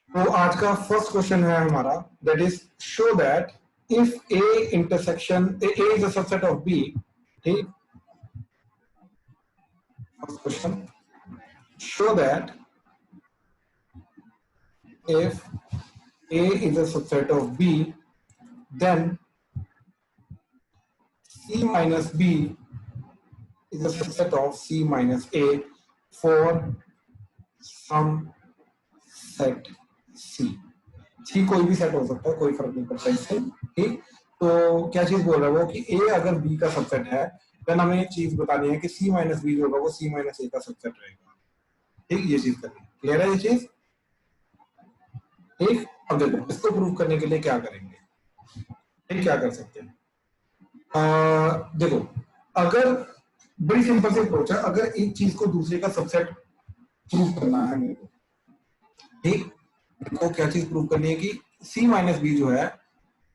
तो आज का फर्स्ट क्वेश्चन है हमारा, that is show that if A intersection A is a subset of B. ठीक, first question, show that if A is a subset of B, then C minus B is a subset of C minus A for some set C. C कोई भी set हो सकता है, कोई फर्क नहीं पड़ता इससे। ठीक, तो क्या चीज बोल रहा है वो कि A अगर B का सबसेट है, देन हमें एक चीज बतानी है कि C माइनस B जो होगा वो C माइनस A का सबसेट रहेगा। ठीक, ये चीज करनी है। क्लियर है ये चीज? ठीक, अब देखो इसको प्रूव करने के लिए क्या करेंगे, ठीक, क्या कर सकते हैं। देखो, अगर बड़ी सिंपल सी अप्रोच है, अगर एक चीज को दूसरे का सबसेट प्रूव करना है मेरे को, ठीक, तो क्या चीज प्रूव करनी है कि C माइनस बी जो है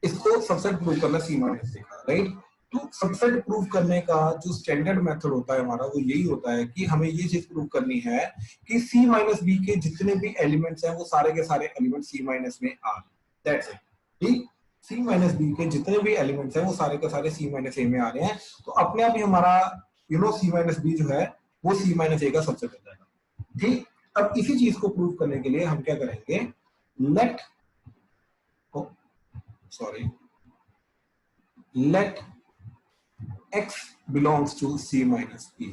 इसको सबसेट प्रूव करना C माइनस ए का, राइट। तो सबसेट प्रूव करने का जो स्टैंडर्ड मेथड होता है हमारा वो यही होता है कि हमें ये चीज प्रूव करनी है कि C माइनस बी के जितने भी एलिमेंट्स हैं वो सारे के सारे एलिमेंट C माइनस में आ, दैट्स इट। ठीक, C माइनस बी के जितने भी एलिमेंट्स हैं वो सारे के सारे C माइनस ए में आ रहे हैं, तो अपने आप ही हमारा C माइनस बी जो है वो C माइनस ए का सबसेट हो जाएगा। ठीक, अब इसी चीज को प्रूव करने के लिए हम क्या करेंगे, late x belongs to C minus b।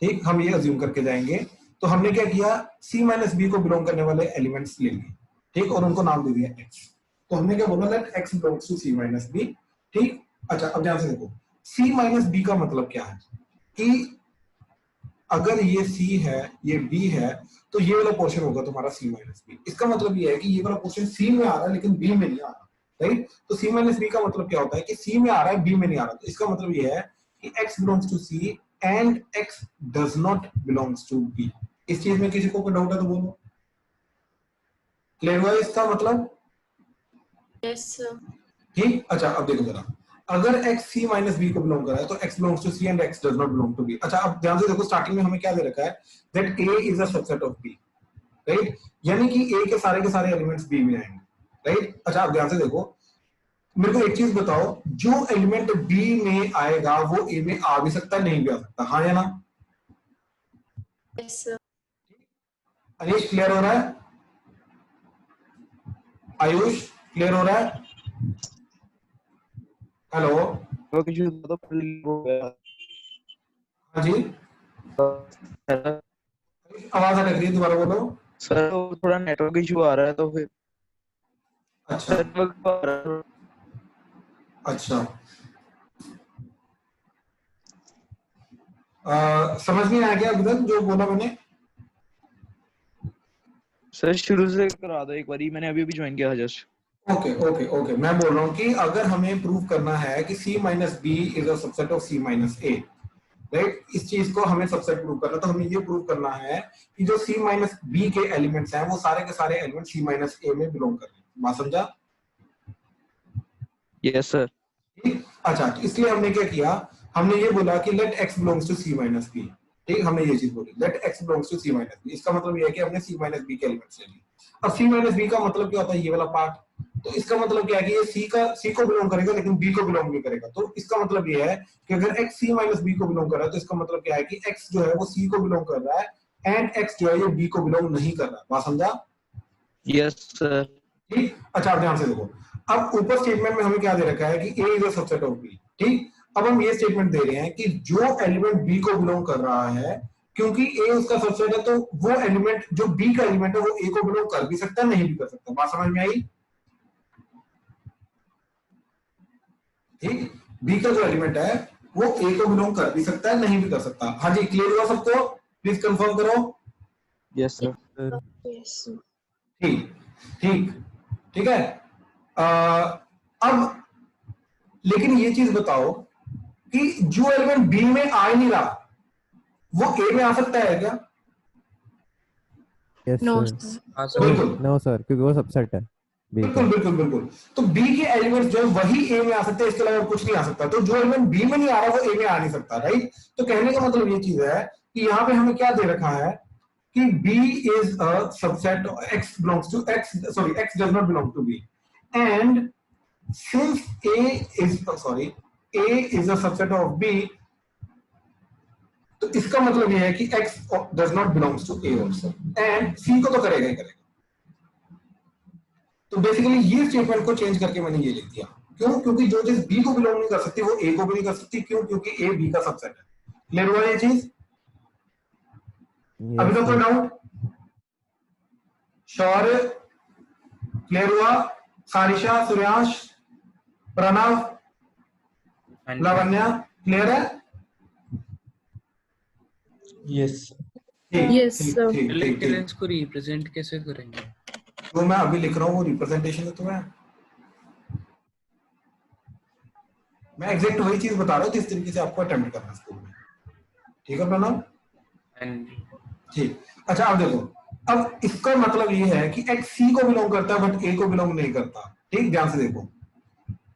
ठीक, हम ये अज्यूम करके जाएंगे। तो हमने क्या किया, C माइनस बी को बिलोंग करने वाले एलिमेंट्स ले लिए, ठीक, और उनको नाम दे दिया x। तो हमने क्या बोला, let x belongs to C minus B. ठीक, अच्छा अब ध्यान से देखो, C माइनस बी का मतलब क्या है कि अगर ये C है ये B है तो ये वाला पोर्शन होगा तुम्हारा C माइनस बी। इसका मतलब ये है कि ये वाला पोर्शन C में आ रहा है लेकिन B में नहीं आ रहा, राइट। तो C माइनस बी का मतलब क्या होता है कि C में आ रहा है B में नहीं आ रहा। तो इसका मतलब ये है कि x belongs to C and x does not belongs to B। इस चीज में किसी को कोई डाउट है तो बोलो। क्लियर हुआ इसका मतलब? Yes sir. ठीक, अच्छा अब देखो जरा, अगर x C माइनस बी को बिलोंग कर रहा है तो x belongs to C and x does not belong to B। अच्छा अब ध्यान से देखो, स्टार्टिंग में हमें क्या दे रखा है, that A is a subset of B, right, यानी कि A के सारे एलिमेंट्स B में आएंगे, राइट। अच्छा अब ध्यान से देखो, मेरे को एक चीज बताओ, जो एलिमेंट B में आएगा वो A में आ भी सकता है नहीं भी आ सकता, हाँ या ना? Yes sir. अनीश क्लियर हो रहा है? आयुष क्लियर हो रहा है? हेलो, हाँ जी, आवाज आ रही है, दोबारा बोलो सर। थोड़ा नेटवर्क इशू आ रहा है तो फिर अच्छा अच्छा समझ नहीं आया क्या अभी तक जो बोला मैंने? सर शुरू से करा दो एक बारी, मैंने अभी ज्वाइन किया था जस्ट। ओके मैं बोल रहा हूँ कि अगर हमें प्रूव करना है कि C minus B is a subset of C minus A, right, इस चीज को हमें सबसेट प्रूव करना, तो हमें ये प्रूव करना है कि जो C माइनस बी के एलिमेंट्स हैं वो सारे के सारे एलिमेंट C माइनस ए में बिलोंग कर रहे हैं। बात समझा? Yes sir. ठीक, अच्छा इसलिए हमने क्या किया, हमने ये बोला कि let x belongs to C minus B. ठीक, हमने ये चीज बोली, let x belongs to C minus B. इसका मतलब ये है कि हमने C माइनस बी के एलिमेंट्स ले लिए। अब C माइनस बी का मतलब क्या होता है, ये वाला पार्ट। तो इसका मतलब क्या है कि ये C को बिलोंग करेगा लेकिन B को बिलोंग नहीं करेगा। तो इसका मतलब ये है कि अगर x C माइनस बी को बिलोंग कर रहा है तो इसका मतलब क्या है कि x जो है वो C को बिलोंग कर रहा है एंड x जो है ये B को बिलोंग नहीं कर रहा है। बात समझा? Yes sir. ठीक, अच्छा आप ध्यान से देखो, अब ऊपर स्टेटमेंट में हमें क्या दे रखा है कि A is a subset of B। ठीक, अब हम ये स्टेटमेंट दे रहे हैं कि जो एलिमेंट B को बिलोंग कर रहा है, क्योंकि A उसका सबसेट है तो वो एलिमेंट जो B का एलिमेंट है वो A को बिलोंग कर भी सकता है नहीं भी कर सकता। बात समझ में आई? ठीक, B का जो एलिमेंट है वो A को बिलोंग कर भी सकता है नहीं भी कर सकता। हाँ जी, क्लियर हुआ सबको? प्लीज कंफर्म करो। Yes sir. Yes sir. ठीक ठीक ठीक है। अब लेकिन ये चीज बताओ कि जो एलिमेंट बी में आ ही नहीं रहा वो ए में आ सकता है क्या? Yes no sir. सर। बिल्कुल नो सर, क्योंकि वो सबसेट है बी का। बिल्कुल। तो बी के एलिमेंट्स जो है वही ए में आ सकते हैं, इसके अलावा कुछ नहीं आ सकता। तो जो एलिमेंट बी में नहीं आ रहा वो ए में आ नहीं सकता, राइट। तो कहने का मतलब ये चीज है कि यहाँ पे हमें क्या दे रखा है कि B is a subset of X belongs to X, sorry, X does not belong to B, and since A is a subset of B, तो इसका मतलब ये है कि X does not belongs to A also, and C को तो करेगा ही करेगा। तो बेसिकली ये स्टेटमेंट को चेंज करके मैंने ये लिख दिया। क्यों? क्योंकि जो चीज B को बिलोंग नहीं कर सकती वो A को भी नहीं कर सकती। क्यों? क्योंकि A B का सबसेट है। क्लियर हुआ ये चीज? अभी तो कोई डाउट? शौर्य क्लियर हुआ? सारिशा, सूर्यांश, प्रणव, लावण्या क्लियर है? Yes Yes, sir. इलेक्ट्रॉन्स को रिप्रेजेंट कैसे करेंगे? जो मैं अभी लिख रहा हूँ वो रिप्रेजेंटेशन है। तो मैं एग्जैक्ट वही चीज बता रहा हूँ जिस तरीके से आपको अटेम्प्ट करना है स्कूल में। ठीक है प्रणव? ठीक। अच्छा अब देखो, अब इसका मतलब ये है कि X C को बिलोंग करता है बट A को बिलोंग नहीं करता। ठीक, ध्यान से देखो,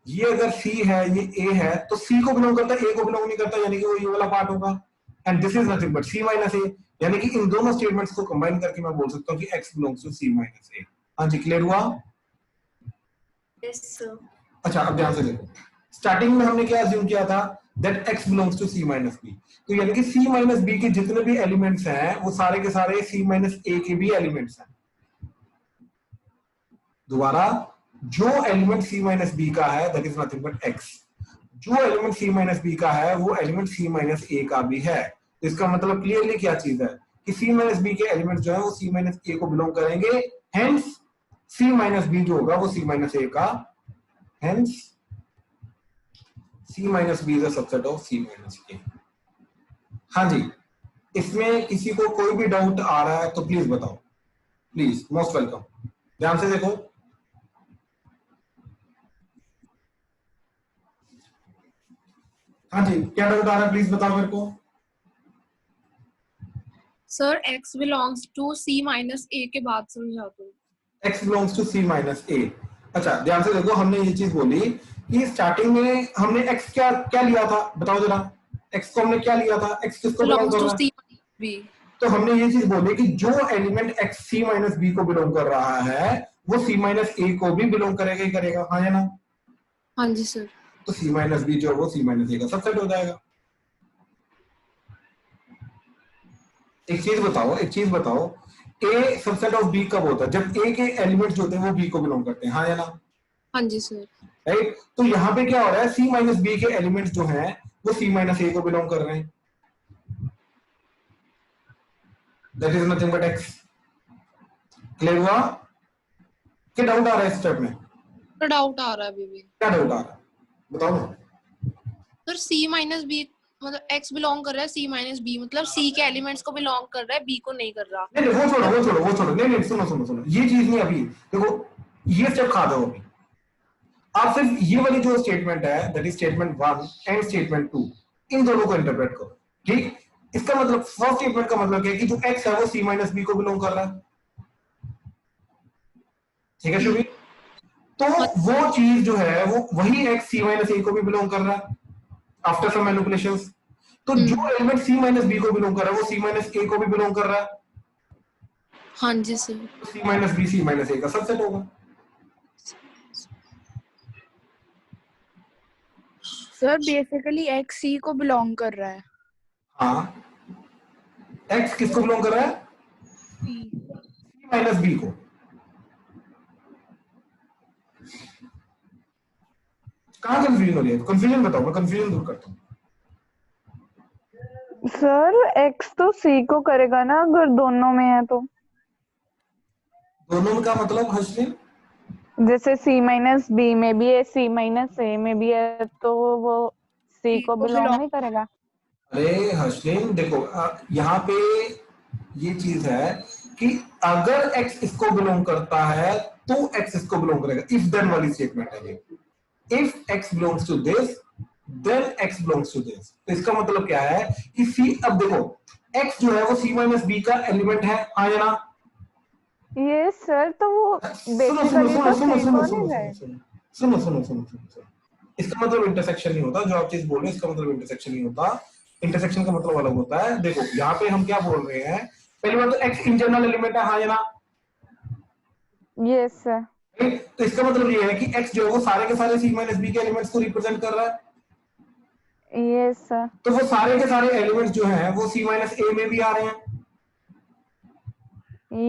ये अगर C है ये A है तो C को बिलोंग करता है A को बिलोंग नहीं करता, यानी कि वो ये वाला पार्ट होगा। And this is nothing but C minus A, यानी कि इन दोनों स्टेटमेंट्स को कंबाइन करके मैं बोल सकता हूँ कि X belongs to C minus A। हाँ जी, क्लियर हुआ? Yes, sir. अच्छा अब ध्यान से देखो, स्टार्टिंग में हमने क्या अज्यूम किया था that X belongs to C minus B, तो यानी कि C minus B के जितने भी एलिमेंट्स हैं वो सारे के सारे C minus A के भी एलिमेंट्स हैं। दोबारा, जो एलिमेंट C minus B का है that is nothing but X, जो एलिमेंट C minus B का है वो एलिमेंट C minus A का भी है। तो इसका मतलब क्लियरली क्या चीज है कि C minus B के एलिमेंट्स जो है वो C minus A को बिलोंग करेंगे, हेंस C minus B जो होगा वो C minus A का, hence C minus B is a subset of C minus A। हाँ जी, इसमें किसी को कोई भी डाउट आ रहा है तो प्लीज बताओ, प्लीज, मोस्ट वेलकम। ध्यान से देखो, हाँ जी, क्या डाउट आ रहा है प्लीज बताओ मेरे को। Sir, X belongs to C minus A के बाद समझा दो। X belongs to C minus A। अच्छा ध्यान से देखो, हमने ये चीज बोली कि स्टार्टिंग में हमने X क्या क्या लिया था, बताओ जरा। X को हमने क्या लिया था? X किसको बिलोंग कर रहा है? C minus B। तो हमने ये चीज बोली कि जो element X C minus B को बिलोंग कर रहा है वो C minus A को भी बिलोंग करेगा ही करेगा। हाँ या ना? हाँ जी सर। तो C minus B जो है वो C minus A का सबसेट हो जाएगा। एक चीज बताओ, A सबसेट ऑफ B कब होता है? जब A के एलिमेंट्स जो होते हैं वो B को बिलोंग करते हैं। हाँ या ना? हाँ जी सर। राइट, तो यहाँ पे क्या हो रहा है, C minus B के एलिमेंट्स जो हैं वो C minus A को बिलोंग कर रहे हैं। That is nothing but X। Clear हुआ? क्या डाउट आ रहा है इस स्टेप में? तो डाउट आ रहा है अभी भी। क्या डाउट आ रहा है बताओ ना। सर C minus B मतलब X बिलोंग कर रहा है C minus B, मतलब C के एलिमेंट्स को बिलोंग कर रहा है, B को नहीं कर रहा। नहीं वो छोड़ो नहीं सुनो, ये चीज नहीं। अभी देखो, ये स्टेप खा दो। अभी आप सिर्फ ये वाली जो स्टेटमेंट है that is statement 1 and statement 2, इन दोनों को इंटरप्रेट करो। ठीक, इसका मतलब फर्स्ट स्टेटमेंट का मतलब क्या है कि जो X है वो C minus B को बिलोंग कर रहा है। ठीक है शुभी? तो वो चीज जो है वो वही X C minus A को भी बिलोंग कर रहा है आफ्टर सम मैनिपुलेशंस। तो जो एलिमेंट C minus B को बिलोंग कर रहा है वो C minus A को भी बिलोंग कर रहा है। हाँ जी sir. C minus B C minus A का सबसेट होगा। सर बेसिकली X C को बिलोंग कर रहा है। हाँ, X किसको बिलोंग कर रहा है? C minus B को। कहाँ कंफ्यूजन हो रही है? कंफ्यूजन बताओ, मैं कंफ्यूजन दूर करता हूँ। सर X तो C को करेगा ना अगर दोनों में है तो। दोनों में का मतलब हर्षदीप? जैसे C minus B में भी है, C minus A में भी है, तो वो C को बिलोंग नहीं करेगा। अरे हर्षदीप देखो, यहाँ पे ये चीज है कि अगर X इसको बिलोंग करता है तो X इसको बिलोंग करेगा। इफ देन वाली स्टेटमेंट है ये। If X belongs to this, then X belongs to this। तो इसका मतलब क्या है कि C, अब देखो X जो है वो C minus B का एलिमेंट है। हाँ या ना? ये सर तो वो सुनो, इसका मतलब इंटरसेक्शन नहीं होता। जो आप चीज बोल रहे हैं इसका मतलब इंटरसेक्शन नहीं होता। इंटरसेक्शन का मतलब अलग होता है। देखो यहाँ पे हम क्या बोल रहे हैं पहली बात तो x इन जनरल एलिमेंट है, हाँ या ना? Yes sir. Right? तो इसका मतलब ये है कि x जो है वो सारे के सारे c माइनस बी के एलिमेंट्स को रिप्रेजेंट कर रहा है। Yes sir. तो वो सारे के सारे एलिमेंट्स जो हैं वो c माइनस ए में भी आ रहे हैं।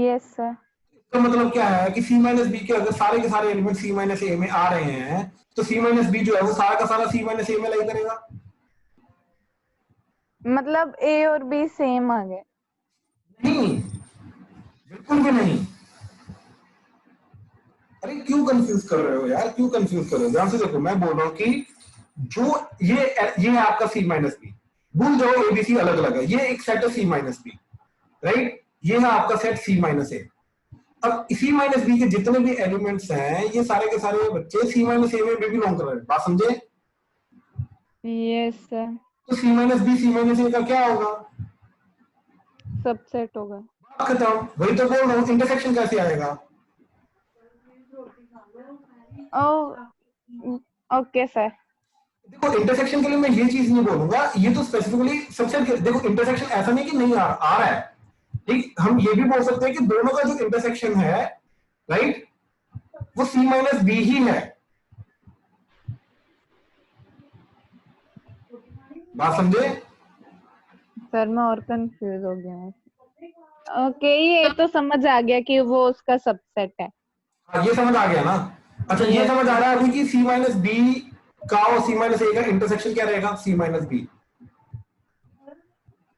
Yes sir. इसका मतलब क्या है कि c माइनस बी के अगर सारे के सारे एलिमेंट c माइनस ए में आ रहे हैं तो c माइनस बी जो है वो सारा का सारा c माइनस ए में लाई करेगा। मतलब a और b सेम आ गए? नहीं, बिल्कुल भी नहीं। अरे क्यों कंफ्यूज कर रहे हो यार, क्यों कंफ्यूज कर रहे हो? ध्यान से देखो, मैं बोल रहा हूँ कि जो ये है आपका c माइनस बी, भूल जाओ एबीसी अलग अलग है, ये एक सेट है c माइनस बी, राइट? ये है आपका सेट c माइनस ए। अब c माइनस बी के जितने भी एलिमेंट्स हैं ये सारे के सारे बच्चे c माइनस ए में भी बिलोंग कर रहे हैं, बात समझे? Yes sir. तो c minus B c minus A का क्या होगा? सबसेट होगा। बात खत्म। वही तो बोल रहा हूँ, इंटरसेक्शन कैसे आएगा? Okay sir. देखो इंटरसेक्शन के लिए मैं ये चीज नहीं बोलूंगा, ये तो स्पेसिफिकली सबसेट। देखो इंटरसेक्शन ऐसा नहीं कि नहीं आ रहा है, ठीक? हम ये भी बोल सकते हैं कि दोनों का जो इंटरसेक्शन है, राइट, वो c माइनस बी ही है। बात समझे? सर मैं और कंफ्यूज हो गया हूँ। ओके ये तो समझ आ गया कि वो उसका सबसेट है। हाँ, ये समझ आ गया ना? अच्छा, ये समझ आ रहा है अभी कि c माइनस बी का और c माइनस ए का इंटरसेक्शन क्या रहेगा? c minus B.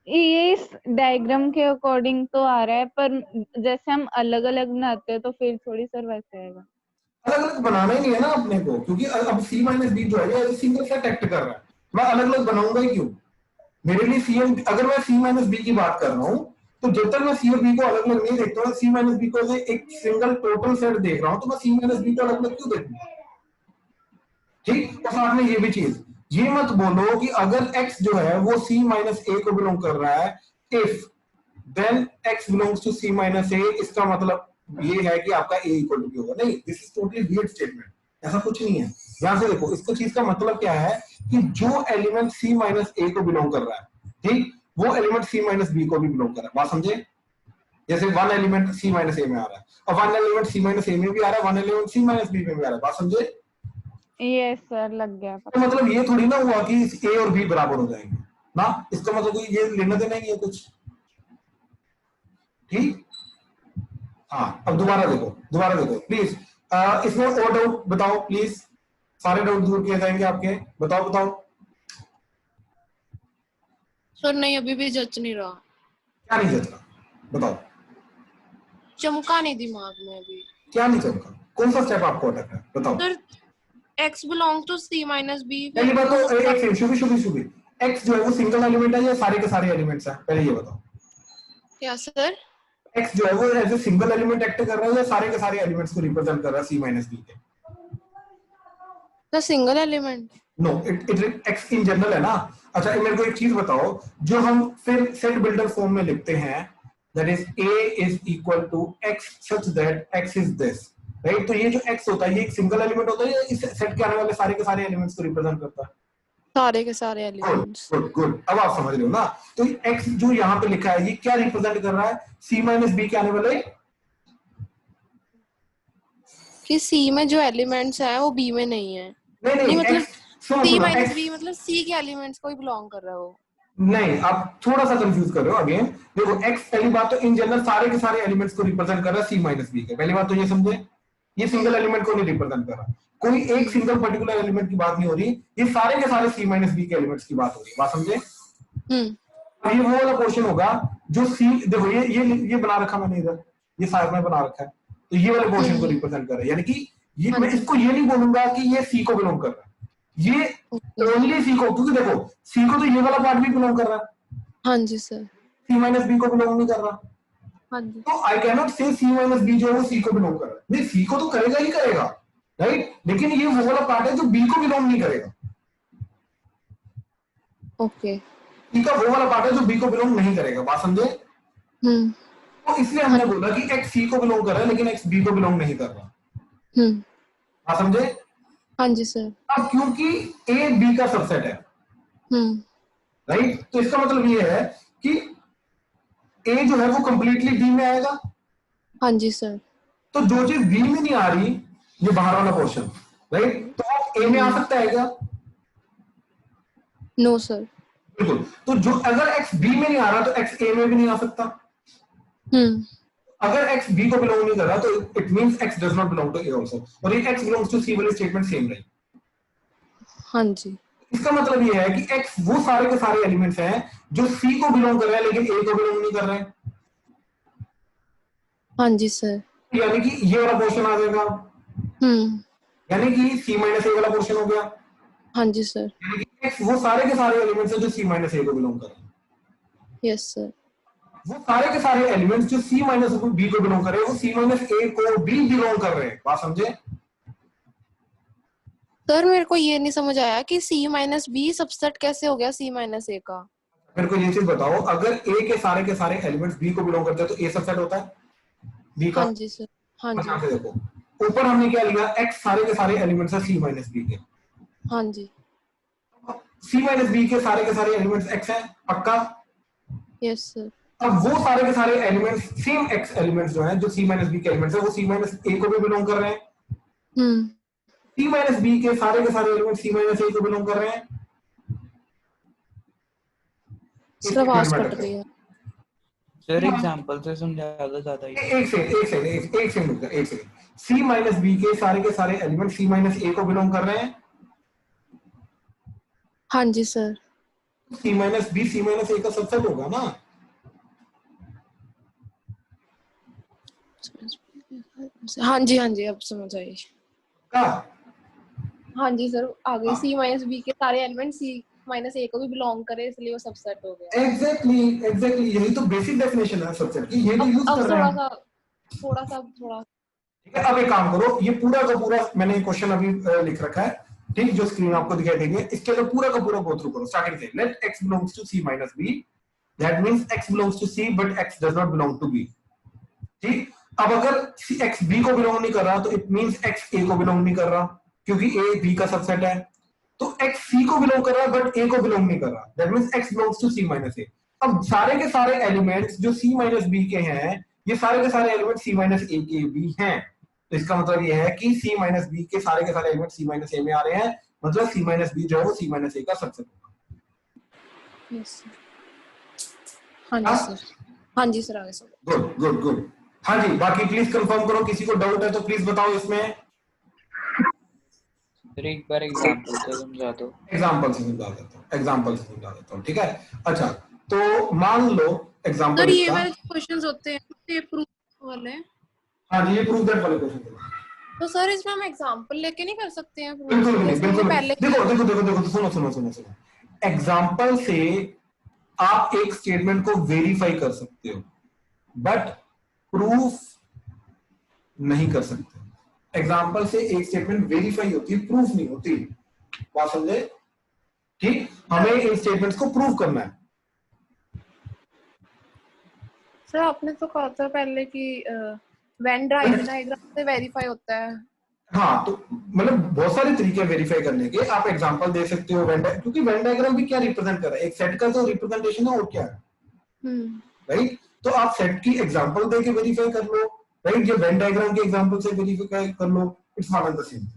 ये इस डायग्राम के अकॉर्डिंग तो आ रहा है, पर जैसे हम अलग अलग बनाते हैं तो फिर थोड़ी सर वैसे आएगा। अलग अलग बनाना ही नहीं है ना अपने को, क्योंकि अब c माइनस बी जो है ये सिंगल सेट एक्ट कर रहा है। मैं अलग अलग बनाऊंगा ही क्यों? मेरे लिए सी, अगर मैं c माइनस बी की बात कर रहा हूँ तो जब तक मैं c और b को अलग अलग नहीं देखता हूँ, c माइनस बी को एक सिंगल टोटल सेट देख रहा हूँ, तो मैं c माइनस बी को अलग अलग क्यों देखूंगा? ठीक। और साथ में ये भी चीज, ये मत बोलो कि अगर x जो है वो c माइनस ए को बिलोंग कर रहा है, if then x belongs to c minus A, इसका मतलब ये है कि आपका a इक्वल टू होगा। नहीं, this is totally weird statement, ऐसा कुछ नहीं है। ध्यान से देखो, इसको चीज का मतलब क्या है कि जो एलिमेंट c माइनस ए को बिलोंग कर रहा है, ठीक, वो एलिमेंट c माइनस बी को भी बिलोंग कर रहा है। बात समझे? जैसे one element c minus A में आ रहा है और one element c minus A में भी आ रहा है, one element c minus B में भी आ रहा है। बात समझे? यस सर, लग गया तो मतलब ये थोड़ी ना हुआ कि a और b बराबर हो जाएंगे ना, इसका मतलब कोई ये लेना देना नहीं है कुछ, ठीक? हाँ, अब दोबारा देखो प्लीज। इसमें और डाउट बताओ प्लीज, सारे डाउट दूर किए जाएंगे आपके। बताओ। सर नहीं, अभी भी जच नहीं रहा। क्या नहीं जच रहा? बताओ। चमका नहीं दिमाग में अभी। क्या नहीं चमका? कौन सा स्टेप आपको अटक रहा है? बताओ। Sir x belong to c minus B. पहली बात तो एक शुभी x जो है वो सिंगल एलिमेंट है या सारे के सारे एलिमेंट्स हैं? पहले ये बताओ। क्या सर? x जो है वो as a single element act कर रहा है या सारे के सारे एलिमेंट्स को रिप्रेजेंट कर रहा है c माइनस बी के? Sir single element. No, it x in general है ना। अच्छा, मेरे को एक चीज बताओ, जो हम फिर सेट बिल्डर फॉर्म में लिखते हैं, that is a is equal to x such that x is this, right? तो ये जो x होता है ये एक सिंगल एलिमेंट होता है या इस सेट के आने वाले सारे के सारे एलिमेंट्स को रिप्रेजेंट करता है? सारे के सारे एलिमेंट्स। गुड। अब आप समझ रहे हो ना? तो x जो यहाँ पे लिखा है ये क्या रिप्रेजेंट कर रहा है? c माइनस बी के आने वाले, कि c में जो एलिमेंट्स हैं वो b में नहीं है। नहीं मतलब x, सुनो, c माइनस x, b मतलब c के एलिमेंट्स को ही बिलोंग कर रहा है वो। नहीं, आप थोड़ा सा कंफ्यूज कर रहे हो अगेन। देखो x पहली बात तो इन जनरल सारे के सारे एलिमेंट्स को रिप्रेजेंट कर रहा है c माइनस बी के, पहली बात तो ये समझे। ये सिंगल एलिमेंट को नहीं रिप्रेजेंट कर रहा, कोई एक सिंगल पर्टिकुलर एलिमेंट की बात नहीं हो रही, ये सारे के सारे c माइनस बी के एलिमेंट्स की बात हो रही है। बात समझे? ये वो वाला पोर्शन होगा जो c, देखो ये बना रखा मैंने इधर, ये साइड में बना रखा है, तो ये वाले पोर्शन को रिप्रेजेंट कर रहा है। यानी कि ये मैं इसको ये नहीं बोलूंगा कि ये c को बिलोंग कर रहा है, ये ओनली c को, क्योंकि देखो c को तो ये वाला पार्ट भी बिलोंग कर रहा है। हाँ जी सर। c माइनस बी को बिलोंग नहीं कर रहा, हाँ जी। तो आई कैन नॉट से c माइनस बी जो है वो c को बिलोंग कर रहा है। नहीं, c को तो करेगा ही करेगा, राइट? लेकिन ये वो वाला पार्ट है जो b को बिलोंग नहीं करेगा। ओके। c का वो वाला पार्ट है जो b को बिलोंग नहीं करेगा। बात समझे? तो इसलिए हमने बोला कि x c को बिलोंग कर रहा है लेकिन x b को बिलोंग नहीं कर रहा। बात समझे? हाँ जी सर। अब क्योंकि a b का सबसेट है, राइट? तो इसका मतलब ये है कि ए जो है वो कंप्लीटली बी में आएगा। हाँ जी सर। तो जो चीज बी में नहीं आ रही, ये बाहर वाला पोर्शन, राइट, तो वो ए में आ सकता है क्या? No sir. बिल्कुल। तो जो अगर एक्स बी में नहीं आ रहा तो एक्स ए में भी नहीं आ सकता। अगर एक्स बी को बिलोंग नहीं कर रहा तो it means x does not belong to A also, और ये एक्स बिलोंग्स टू सी वाली स्टेटमेंट सेम रही। हाँ जी। इसका मतलब ये है कि एक्स वो सारे के सारे एलिमेंट्स हैं जो सी को बिलोंग कर रहे हैं लेकिन ए को बिलोंग नहीं कर रहे हैं। हाँ जी सर। यानी कि ये वाला पोर्शन आ जाएगा, यानी कि सी माइनस ए वाला पोर्शन हो गया। हाँ जी सर। यानी कि एक्स वो सारे के सारे एलिमेंट्स हैं जो सी माइनस ए को बिलोंग कर रहे हैं। Yes sir. वो सारे के सारे एलिमेंट्स जो सी माइनस बी को बिलोंग कर रहे हैं वो सी माइनस ए को भी बिलोंग कर रहे हैं। बात समझे? सर मेरे को ये नहीं समझ आया कि सी माइनस बी सबसेट कैसे हो गया सी माइनस ए का। मेरे को ये चीज बताओ, अगर ए के सारे एलिमेंट्स बी को बिलोंग करते हैं तो ए सबसेट होता है बी का? हाँ जी सर। हाँ जी। से देखो ऊपर हमने क्या लिया, एक्स सारे के सारे एलिमेंट्स है सी माइनस बी के। हाँ जी। सी माइनस बी के सारे एलिमेंट्स एक्स है, पक्का? Yes sir. अब वो सारे के सारे एलिमेंट्स सेम एक्स एलिमेंट्स जो हैं जो सी माइनस बी के एलिमेंट्स है वो सी माइनस ए को भी बिलोंग कर रहे हैं। सी माइनस बी के सारे एलिमेंट सी माइनस ए को बिलोंग कर रहे हैं। सर आवाज कट रही है सर एग्जांपल से समझा ज्यादा ही। एक सेकंड रुक जा, एक सेकंड। सी माइनस बी के सारे एलिमेंट सी माइनस ए को बिलोंग कर रहे हैं। हाँ जी sir. C minus B C minus A का सबसेट होगा ना? हाँ जी अब समझ आई। क्या? हाँ जी सर आगे सी माइनस बी के सारे एलिमेंट सी माइनस ए को भी बिलोंग करे इसलिए वो सबसेट हो गया। एग्जैक्टली यही तो बेसिक डेफिनेशन है सबसेट की, ये तो यूज कर रहे हैं। थोड़ा ठीक है, अब एक काम करो, ये पूरा का पूरा मैंने क्वेश्चन अभी लिख रखा है, ठीक, जो स्क्रीन आपको दिखाई देगी, इसके अंदर पूरा का पूरा गो थ्रू करो स्टार्टिंग से। Let x belongs to c minus b, that means x belongs to c but x does not belong to b। ठीक, अब अगर x b को बिलोंग नहीं कर रहा तो इट मींस x a को बिलोंग नहीं कर रहा, क्योंकि a b का सबसेट है। तो x c को बिलोंग कर रहा है बट a को बिलोंग नहीं कर रहा, that means x belongs to c minus a। अब सारे के सारे एलिमेंट्स जो c minus b के हैं ये सारे के सारे एलिमेंट c minus a के भी हैं। तो इसका मतलब ये है कि c minus b के सारे एलिमेंट c minus a में आ रहे हैं, मतलब c minus b जो है वो c minus a का सबसेट होगा। यस हाँ जी सर। हाँ जी सर आगे सर। गुड। हाँ जी, बाकी प्लीज कंफर्म करो, किसी को डाउट है तो प्लीज बताओ इसमें। सर एक बार एग्जांपल से समझा दो। एग्जांपल से समझा देता हूँ, ठीक है? अच्छा, तो मान लो एग्जांपल सर ये वाले क्वेश्चंस होते हैं ये प्रूफ वाले। हाँ जी, ये प्रूफ दैट वाले क्वेश्चन थे। तो सर इसमें हम एग्जांपल लेके नहीं कर सकते हैं? बिल्कुल पहले देखो सुनो। एग्जांपल से आप एक स्टेटमेंट को वेरीफाई कर सकते हो बट प्रूफ नहीं कर सकते। एग्जांपल से एक स्टेटमेंट वेरीफाई होती है, प्रूफ नहीं होती। बात समझे? ठीक, हमें इन स्टेटमेंट्स को प्रूव करना है। सर आपने तो कहा था पहले कि वेन डायग्राम से वेरीफाई होता है। हाँ, तो मतलब बहुत सारे तरीके हैं वेरीफाई करने के। आप एग्जांपल दे सकते हो क्योंकि वेन डायग्राम भी क्या रिप्रेजेंट कर रहा है, एक सेट का तो रिप्रेजेंटेशन है और क्या है, राइट? तो आप सेट की एग्जांपल देके वेरीफाई कर लो, राइट? ये वेन डायग्राम के एग्जांपल से वेरीफाई कर लो, it's one and the same,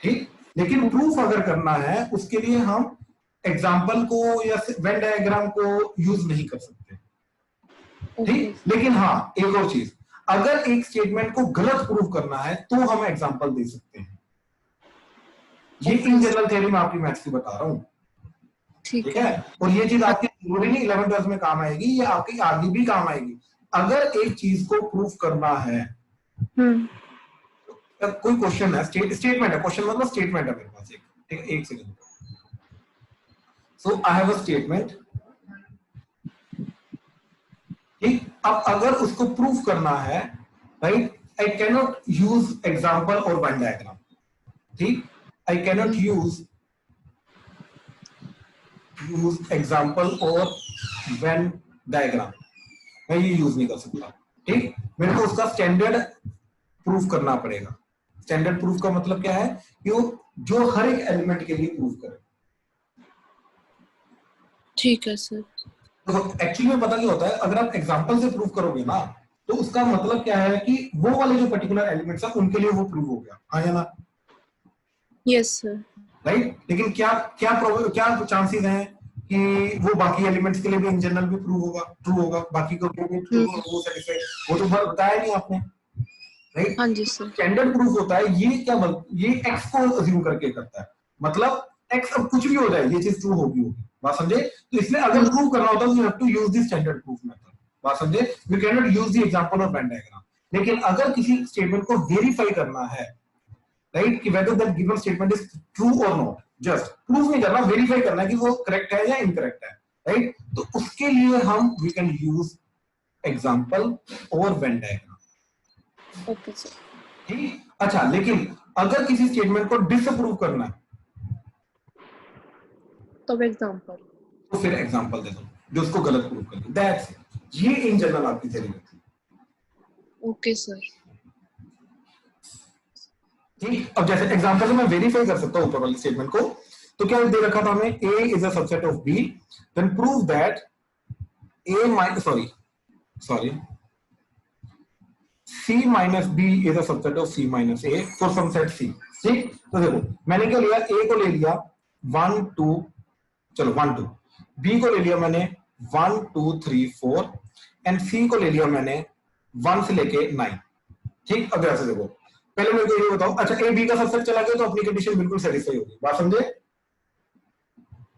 ठीक? लेकिन प्रूफ अगर करना है उसके लिए हम एग्जांपल को या वेन डायग्राम को यूज नहीं कर सकते, ठीक? लेकिन हाँ, एक और चीज, अगर एक स्टेटमेंट को गलत प्रूव करना है तो हम एग्जांपल दे सकते हैं। ये इन जनरल थ्योरी में आपकी मैथ्स की बता रहा हूं, ठीक है? और ये चीज आपकी जरूरी नहीं 11th क्लास में काम आएगी, ये आपकी आगे भी काम आएगी। अगर एक चीज को प्रूफ करना है, कोई क्वेश्चन है, स्टेटमेंट है, क्वेश्चन मतलब स्टेटमेंट है मेरे पास एक second. So I have a statement, ठीक? अब अगर उसको प्रूफ करना है, right, I can not use example और वेन डायग्राम, ठीक? I can not use example और वेन डायग्राम, मैं ये यूज नहीं कर सकता, ठीक? मेरे को उसका स्टैंडर्ड प्रूफ करना पड़ेगा। स्टैंडर्ड प्रूफ का मतलब क्या है कि वो जो हर एक एलिमेंट के लिए प्रूफ करे, ठीक है सर। एक्चुअली में पता क्या होता है, अगर आप एग्जांपल से प्रूव करोगे ना तो उसका मतलब क्या है कि वो वाले जो पर्टिकुलर एलिमेंट्स है उनके लिए वो प्रूव हो गया, हाँ या ना? Yes sir. राइट, लेकिन क्या क्या क्या चांसेस हैं कि वो बाकी एलिमेंट्स के लिए भी इन जनरल भी प्रूव होगा, ट्रू होगा, बाकी को भी ट्रू हो सके, वो तो बताया नहीं आपने, राइट? हाँ जी सर। स्टैंडर्ड प्रूफ होता है ये क्या ये एक्स को अज्यूम करके करता है, मतलब एक्स अब कुछ भी हो जाए ये चीज ट्रू होगी, बात समझे? तो इसलिए अगर प्रूव करना होता है you have to use the standard proof method, बात समझे? We can not use the example of Venn diagram. लेकिन अगर किसी स्टेटमेंट को वेरीफाई करना है, राइट, कि whether that given statement is true और नॉट, जस्ट प्रूफ नहीं करना, वेरीफाई करना है कि वो करेक्ट है या इनकरेक्ट है, राइट? तो उसके लिए हम वी कैन यूज एग्जांपल और वेन डायग्राम। Okay sir. ठीक, अच्छा, लेकिन अगर किसी स्टेटमेंट को डिसअप्रूव करना है तो एग्जांपल, तो फिर एग्जांपल दे दो जो उसको गलत प्रूव कर दे, दैट्स इट। ये इन जनरल आपकी थ्योरी है। Okay sir. ठीक, अब जैसे एग्जांपल से मैं वेरीफाई कर सकता हूं ऊपर वाले स्टेटमेंट को, तो क्या दे रखा था हमें, A is a subset of B, then prove that A minus sorry C minus B is a subset of C minus A for some set C। ठीक, तो देखो मैंने क्या लिया, A को ले लिया 1 2, चलो 1 2, B को ले लिया मैंने 1 2 3 4 एंड C को ले लिया मैंने 1 से लेके 9। ठीक, अब ऐसे देखो, पहले मेरे को ये बताओ, अच्छा A B का सबसेट चला गया तो अपनी कंडीशन बिल्कुल सेटिस्फाई होगी, बात समझे?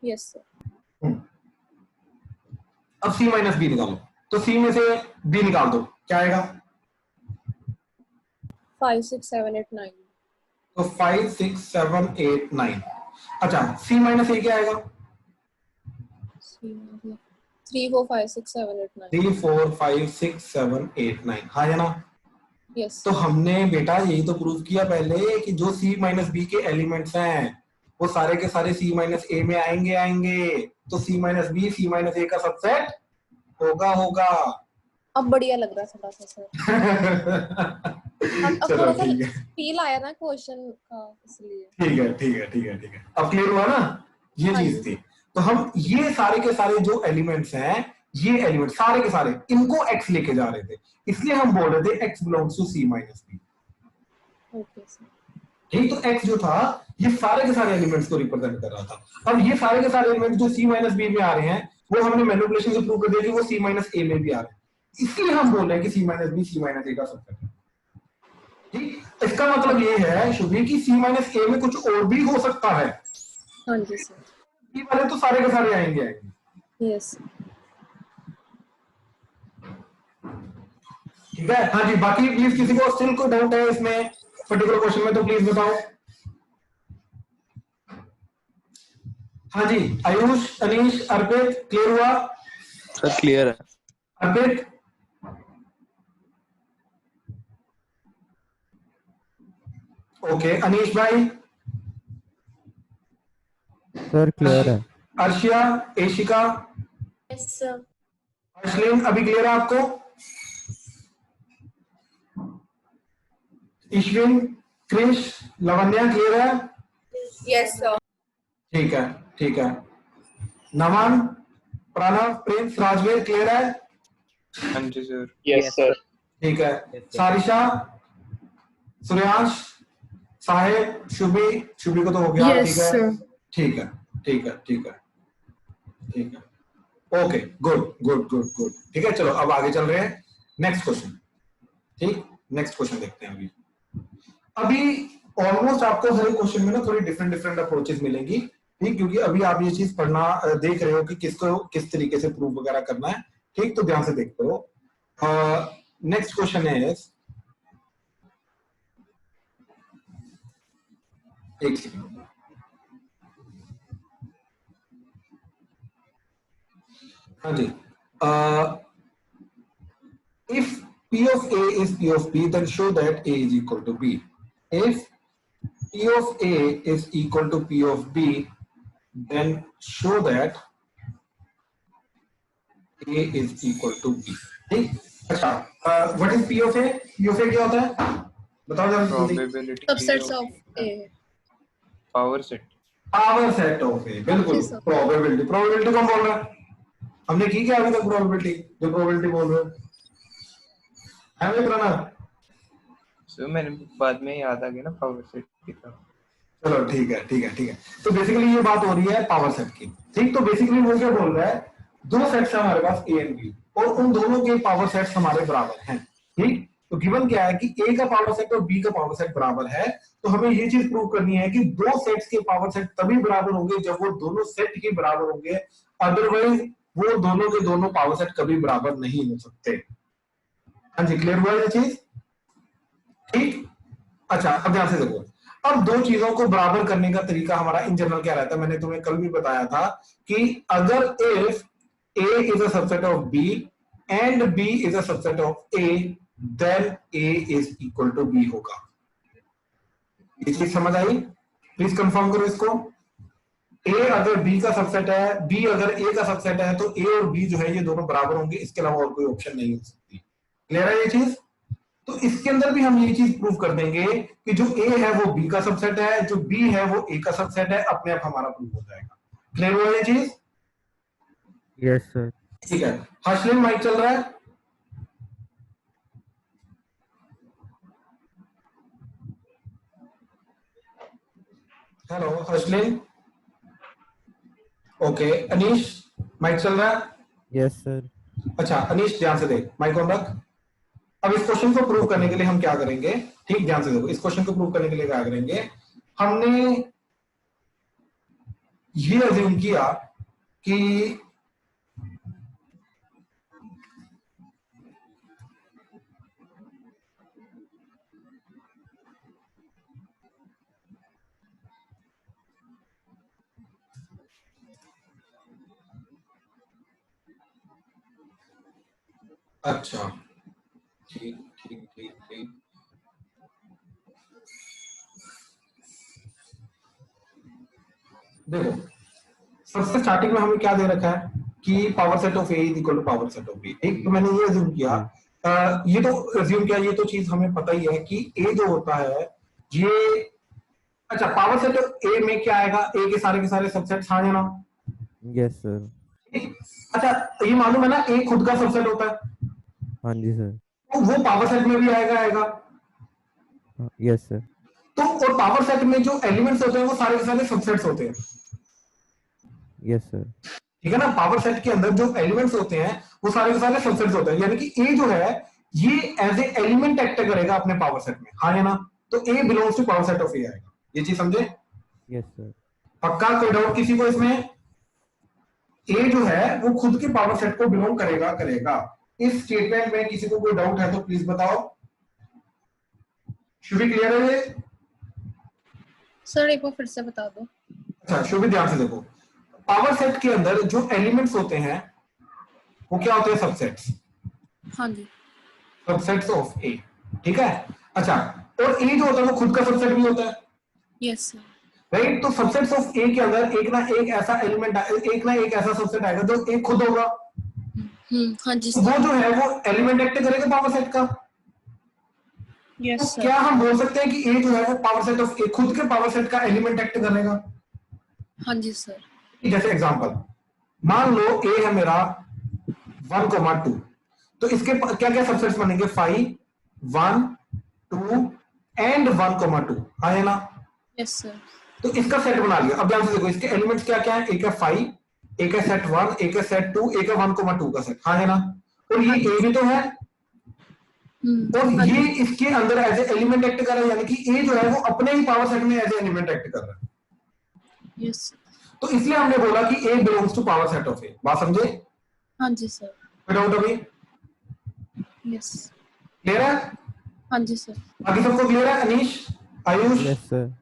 Yes sir. अब C माइनस B निकालो, तो C में से B निकाल दो, क्या आएगा? 5 6 7 8 9। तो 5 6 7 8 9। अच्छा, C माइनस A क्या आएगा? 3 4 5 6 7 8 9। 3 4 5 6 7 8 9, हाँ या ना? यस। तो हमने बेटा यही तो प्रूव किया पहले कि जो C माइनस B के एलिमेंट्स हैं वो सारे के सारे C माइनस A में आएंगे, तो C minus B C minus A का सबसेट होगा। अब बढ़िया लग रहा है थोड़ा सा सर। अब चलो थोड़ा सा ठीक है, फील आया ना क्वेश्चन का, इसलिए। ठीक है, अब क्लियर हुआ ना? ये हाँ चीज थी। तो हम ये सारे के सारे जो एलिमेंट्स हैं, ये एलिमेंट सारे के सारे इनको x लेके जा रहे थे, इसलिए हम बोल रहे थे x belongs to C minus B। Okay sir. ठीक, तो x जो था ये सारे के सारे एलिमेंट्स को रिप्रेजेंट कर रहा था। अब ये सारे के सारे एलिमेंट्स जो C माइनस B में आ रहे हैं वो हमने मैनिपुलेशन से प्रूव कर दिया कि वो C माइनस A में भी आ रहे हैं, इसलिए हम बोल रहे हैं कि C minus B C minus A का सबसेट है। ठीक, इसका मतलब ये है शुभी कि C माइनस A में कुछ और भी हो सकता है। हाँ जी सर। ये वाले तो सारे के सारे आएंगे। यस। ठीक है, हाँ जी, बाकी प्लीज किसी को स्टिल कोई डाउट है इसमें पर्टिकुलर क्वेश्चन में तो प्लीज बताओ। हाँ जी, आयुष, अनीश, अर्पित, क्लियर हुआ? सर क्लियर है। अर्पित, ओके, अनीश भाई, सर क्लियर है। Arshia, Eshika, yes sir. अश्लिन, अभी क्लियर है आपको? ईश्विन, क्रिश, लवन्या, क्लियर है? Yes sir. ठीक है, नमन, प्रणव, प्रिंस, राजवीर, क्लियर है? हाँ जी सर। Yes sir. ठीक है, सारिशा, सूर्यांश, साहिब, शुभी को तो हो गया। ठीक है, ओके, गुड। ठीक है, चलो अब आगे चल रहे हैं, नेक्स्ट क्वेश्चन। ठीक, नेक्स्ट क्वेश्चन देखते हैं। अभी ऑलमोस्ट आपको हर क्वेश्चन में ना थोड़ी डिफरेंट अप्रोचेस मिलेंगी, ठीक, क्योंकि अभी आप ये चीज पढ़ना देख रहे हो कि किसको किस तरीके से प्रूफ वगैरह करना है। ठीक, तो ध्यान से देखते हो। नेक्स्ट क्वेश्चन है, एक सेकंड, हाँ जी, if P of A is P of B, then show that A is equal to B. If P of A is equal to P of B, then show that A is equal to B. ठीक, अच्छा, what is P of A? P of A क्या होता है? बताओ जरा जल्दी। Probability subsets of A. power set। Power set of A, बिल्कुल, Okay, sir. Probability कौन बोल रहा है? हमने की क्या अभी तक प्रोबेबिलिटी, जो प्रोबेबिलिटी बोल रहे हो है भाई प्रणव? सो मैंने बाद में याद आ गया ना पावर सेट की तरह। चलो ठीक है ठीक है ठीक है। तो बेसिकली ये बात हो रही है पावर सेट की, ठीक। तो बेसिकली वो क्या बोल रहा है, दो सेट्स है हमारे पास ए एंड बी, और उन दोनों के पावर सेट्स हमारे बराबर हैं, ठीक। तो गिवन क्या है कि ए का पावर सेट और बी का पावर सेट बराबर है, तो हमें ये चीज प्रूव करनी है कि दो सेट्स के पावर सेट तभी बराबर होंगे जब वो दोनों सेट के बराबर होंगे, अदरवाइज वो दोनों के दोनों पावर सेट कभी बराबर नहीं हो सकते। हाँ जी, क्लियर हुआ ये चीज, ठीक। अच्छा अब ध्यान से देखो, अब दो चीजों को बराबर करने का तरीका हमारा इन जनरल क्या रहता है, मैंने तुम्हें कल भी बताया था कि अगर if A is a subset of B and B is a subset of A, then A is equal to B होगा। ये चीज समझ आई? प्लीज कंफर्म करो इसको। A अगर B का सबसेट है, B अगर A का सबसेट है, तो A और B जो है ये दोनों बराबर होंगे, इसके अलावा और कोई ऑप्शन नहीं हो सकती। क्लियर है ये चीज? तो इसके अंदर भी हम ये चीज प्रूव कर देंगे कि जो A है वो B का सबसेट है, जो B है वो A का सबसेट है, अपने आप हमारा प्रूव हो जाएगा। क्लियर हुआ ये चीज? Yes sir. ठीक है, हर्षलिन माइक चल रहा है? Hello Harshlin, okay. Anish mic चल रहा है? Yes sir. अच्छा अनीश ध्यान से देख, माइक ऑन रख। अब इस क्वेश्चन को प्रूव करने के लिए हम क्या करेंगे, ठीक ध्यान से देखो, इस क्वेश्चन को प्रूव करने के लिए क्या करेंगे, हमने ये अज्यूम किया कि अच्छा ठीक ठीक ठीक ठीक, देखो सबसे स्टार्टिंग में हमें क्या दे रखा है कि power set of A is equal to power set of B, ठीक। तो मैंने ये अज्यूम किया, ये तो अज्यूम किया, ये तो चीज हमें पता ही है कि ए जो होता है ये, अच्छा पावर सेट ऑफ ए में क्या आएगा, ए के सारे सबसेट्स, हाँ या ना? Yes sir. अच्छा ये मालूम है ना ए खुद का सबसेट होता है, हाँ जी सर। तो वो पावर सेट में भी आएगा। Yes sir. तो और पावर सेट में जो एलिमेंट्स होते हैं वो सारे के सारे सबसेट्स होते हैं। Yes sir. ठीक है ना, पावर सेट के अंदर जो एलिमेंट्स होते हैं वो सारे के सारे सबसेट्स होते हैं, यानी कि ए जो है ये एज ए एलिमेंट एक्ट करेगा अपने पावर सेट में, हाँ या ना? तो A belongs to power set of A आएगा, ये चीज समझे? Yes sir. पक्का? कोई डाउट किसी को इसमें? ए जो है वो खुद के पावर सेट को बिलोंग करेगा। इस स्टेटमेंट में किसी को कोई डाउट है तो प्लीज बताओ। शुभी क्लियर है ये? सर एक बार फिर से बता दो। अच्छा शुभी ध्यान से देखो, पावर सेट के अंदर जो एलिमेंट्स होते हैं वो क्या होते हैं, सबसेट्स। हाँ जी। सबसेट्स ऑफ ए, ठीक है। अच्छा और ए जो होता है वो खुद का सबसेट भी होता है, यस सर। राइट। तो सबसेट्स ऑफ ए के अंदर एक ना एक ऐसा एलिमेंट, एक ना एक ऐसा सबसेट आएगा जो ए खुद होगा, हाँ जी तो वो जो है वो एलिमेंट एक्ट करेगा पावर सेट का। यस तो सर। क्या हम बोल सकते हैं कि ए जो है वो पावर सेट ऑफ ए खुद के पावर सेट का एलिमेंट एक्ट करेगा? हाँ जी सर। जैसे एग्जांपल मान लो ए है मेरा 1,2, तो इसके क्या क्या सबसेट्स बनेंगे, 5, 1, 2 एंड 1,2, हाँ है ना? Yes sir. तो इसका सेट बना लिया। अब ध्यान से देखो इसके एलिमेंट्स क्या क्या है, एक है 5, एक है सेट 1, एक है सेट 2, एक है 1,2 का सेट, हाँ है ना? और ये ए भी तो है, और ये इसके अंदर एज ए एलिमेंट एक्ट कर रहा है, यानी कि ए जो है वो अपने ही पावर सेट में एज ए एलिमेंट एक्ट कर रहा है। यस। तो इसलिए हमने बोला कि A belongs to power set of A. बात समझे? हाँ जी सर। कोई डाउट अभी? यस। क्लियर है? हाँ जी सर। बाकी सबको क्लियर है? Anish, Ayush? Yes sir.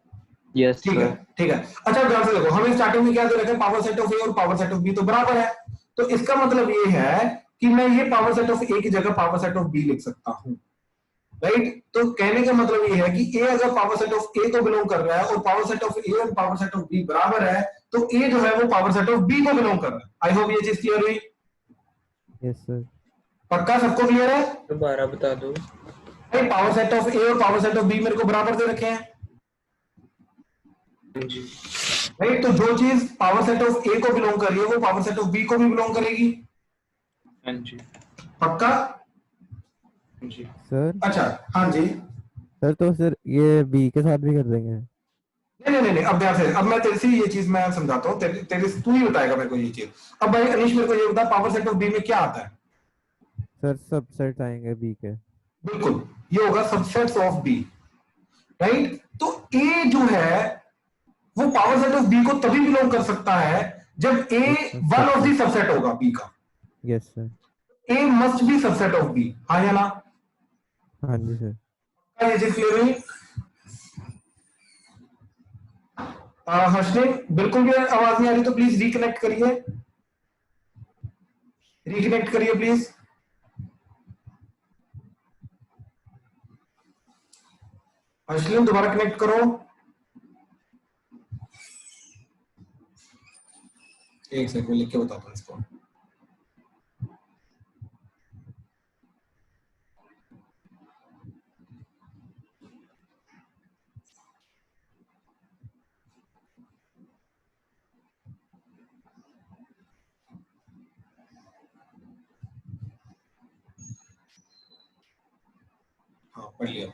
Yes ठीक है ठीक है। अच्छा ध्यान से देखो, हमें स्टार्टिंग में क्या दे रखा है, पावर सेट ऑफ ए और पावर सेट ऑफ बी तो बराबर है, तो इसका मतलब ये है कि मैं ये पावर सेट ऑफ ए की जगह पावर सेट ऑफ बी लिख सकता हूं, राइट। तो कहने का मतलब ये है कि ए अगर पावर सेट ऑफ ए को बिलोंग कर रहा है और पावर सेट ऑफ ए और पावर सेट ऑफ बी बराबर है, तो ए जो है वो पावर सेट ऑफ बी को बिलोंग कर रहा है। आई होप ये चीज क्लियर हुई? Yes sir. पक्का सबको क्लियर है? दोबारा बता दो। भाई पावर सेट ऑफ ए और पावर सेट ऑफ बी मेरे को बराबर दे रखे हैं, राइट। तो जो चीज पावर सेट ऑफ ए को बिलोंग कर रही है वो पावर सेट ऑफ बी को भी बिलोंग करेगी, हाँ जी पक्का? हाँ जी सर अच्छा हाँ जी। सर तो सर ये बी के साथ भी कर देंगे? नहीं, अब ध्यान से, अब मैं तेरे से ये चीज मैं समझाता हूँ, तेरे तेरे तू ही बताएगा मेरे को ये चीज। अब भाई अनीश मेरे को ये बता, पावर सेट ऑफ बी में क्या आता है? सर सबसेट आएंगे बी के। बिल्कुल, ये होगा सबसेट्स ऑफ बी, राइट? तो ए जो है वो पावर सेट ऑफ बी को तभी बिलोंग कर सकता है जब A one of the subset होगा बी का। Yes sir. A must be subset of B, हाँ या ना? हाँ जी सर। क्या ये चीज क्लियर हुई? हर्षदीप, बिल्कुल भी आवाज नहीं आ रही तो प्लीज रिकनेक्ट करिए, रिकनेक्ट करिए प्लीज। हर्षदीप दोबारा कनेक्ट करो। एक सेकंड लिख के बताता हूँ इसको। हाँ पढ़ लिया।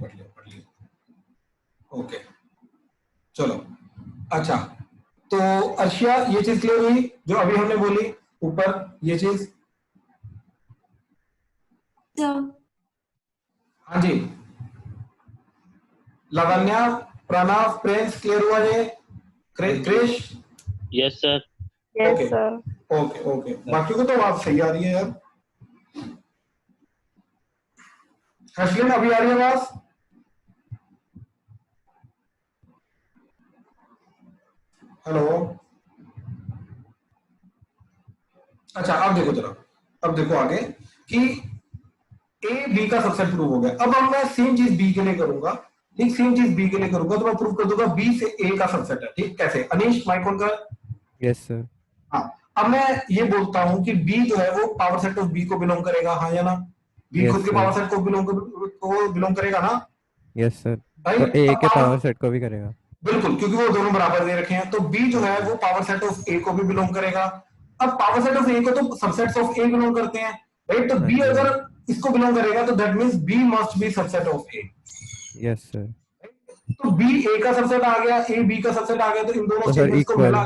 ओके चलो। अच्छा तो अर्शिया, ये चीज क्लियर हुई जो अभी हमने बोली ऊपर, ये चीज? हाँ जी। लावण्या, प्रणव, प्रिंस, क्लियर हुआ ये? Krish? Yes sir. Yes okay sir. Okay बाकी को तो बात सही आ रही है यार। हर्षलिन अभी आ रही है आवाज? हेलो? अच्छा अब देखो जरा, अब देखो आगे कि ए बी का सबसेट प्रूव हो गया। अब मैं सेम चीज बी के लिए करूंगा, ठीक? सेम चीज बी के लिए करूंगा तो मैं प्रूव कर दूंगा बी से ए का सबसेट है, ठीक? कैसे? अनीश माइक ऑन कर। Yes sir. हाँ, अब मैं ये बोलता हूं कि बी जो है वो पावर सेट ऑफ बी को बिलोंग करेगा, हाँ या ना? बी Yes, खुद के sir. पावर सेट को बिलोंग करेगा ना? Yes sir. भाई तो ए अब के पावर सेट को भी करेगा। बिल्कुल, क्योंकि वो दोनों बराबर दे रखे हैं तो बी जो है वो पावर सेट ऑफ ए को भी बिलोंग करेगा। अब पावर सेट ऑफ ए को तो सबसेट्स ऑफ ए बिलोंग करते हैं, राइट? तो हाँ बी जी, अगर इसको बिलोंग करेगा तो that means B must be subset of A. Yes sir. तो बी ए का सबसेट आ गया, ए बी का सबसेट आ गया, तो इन दोनों तो सर स्टेटमेंट्स को इक्वल। मिला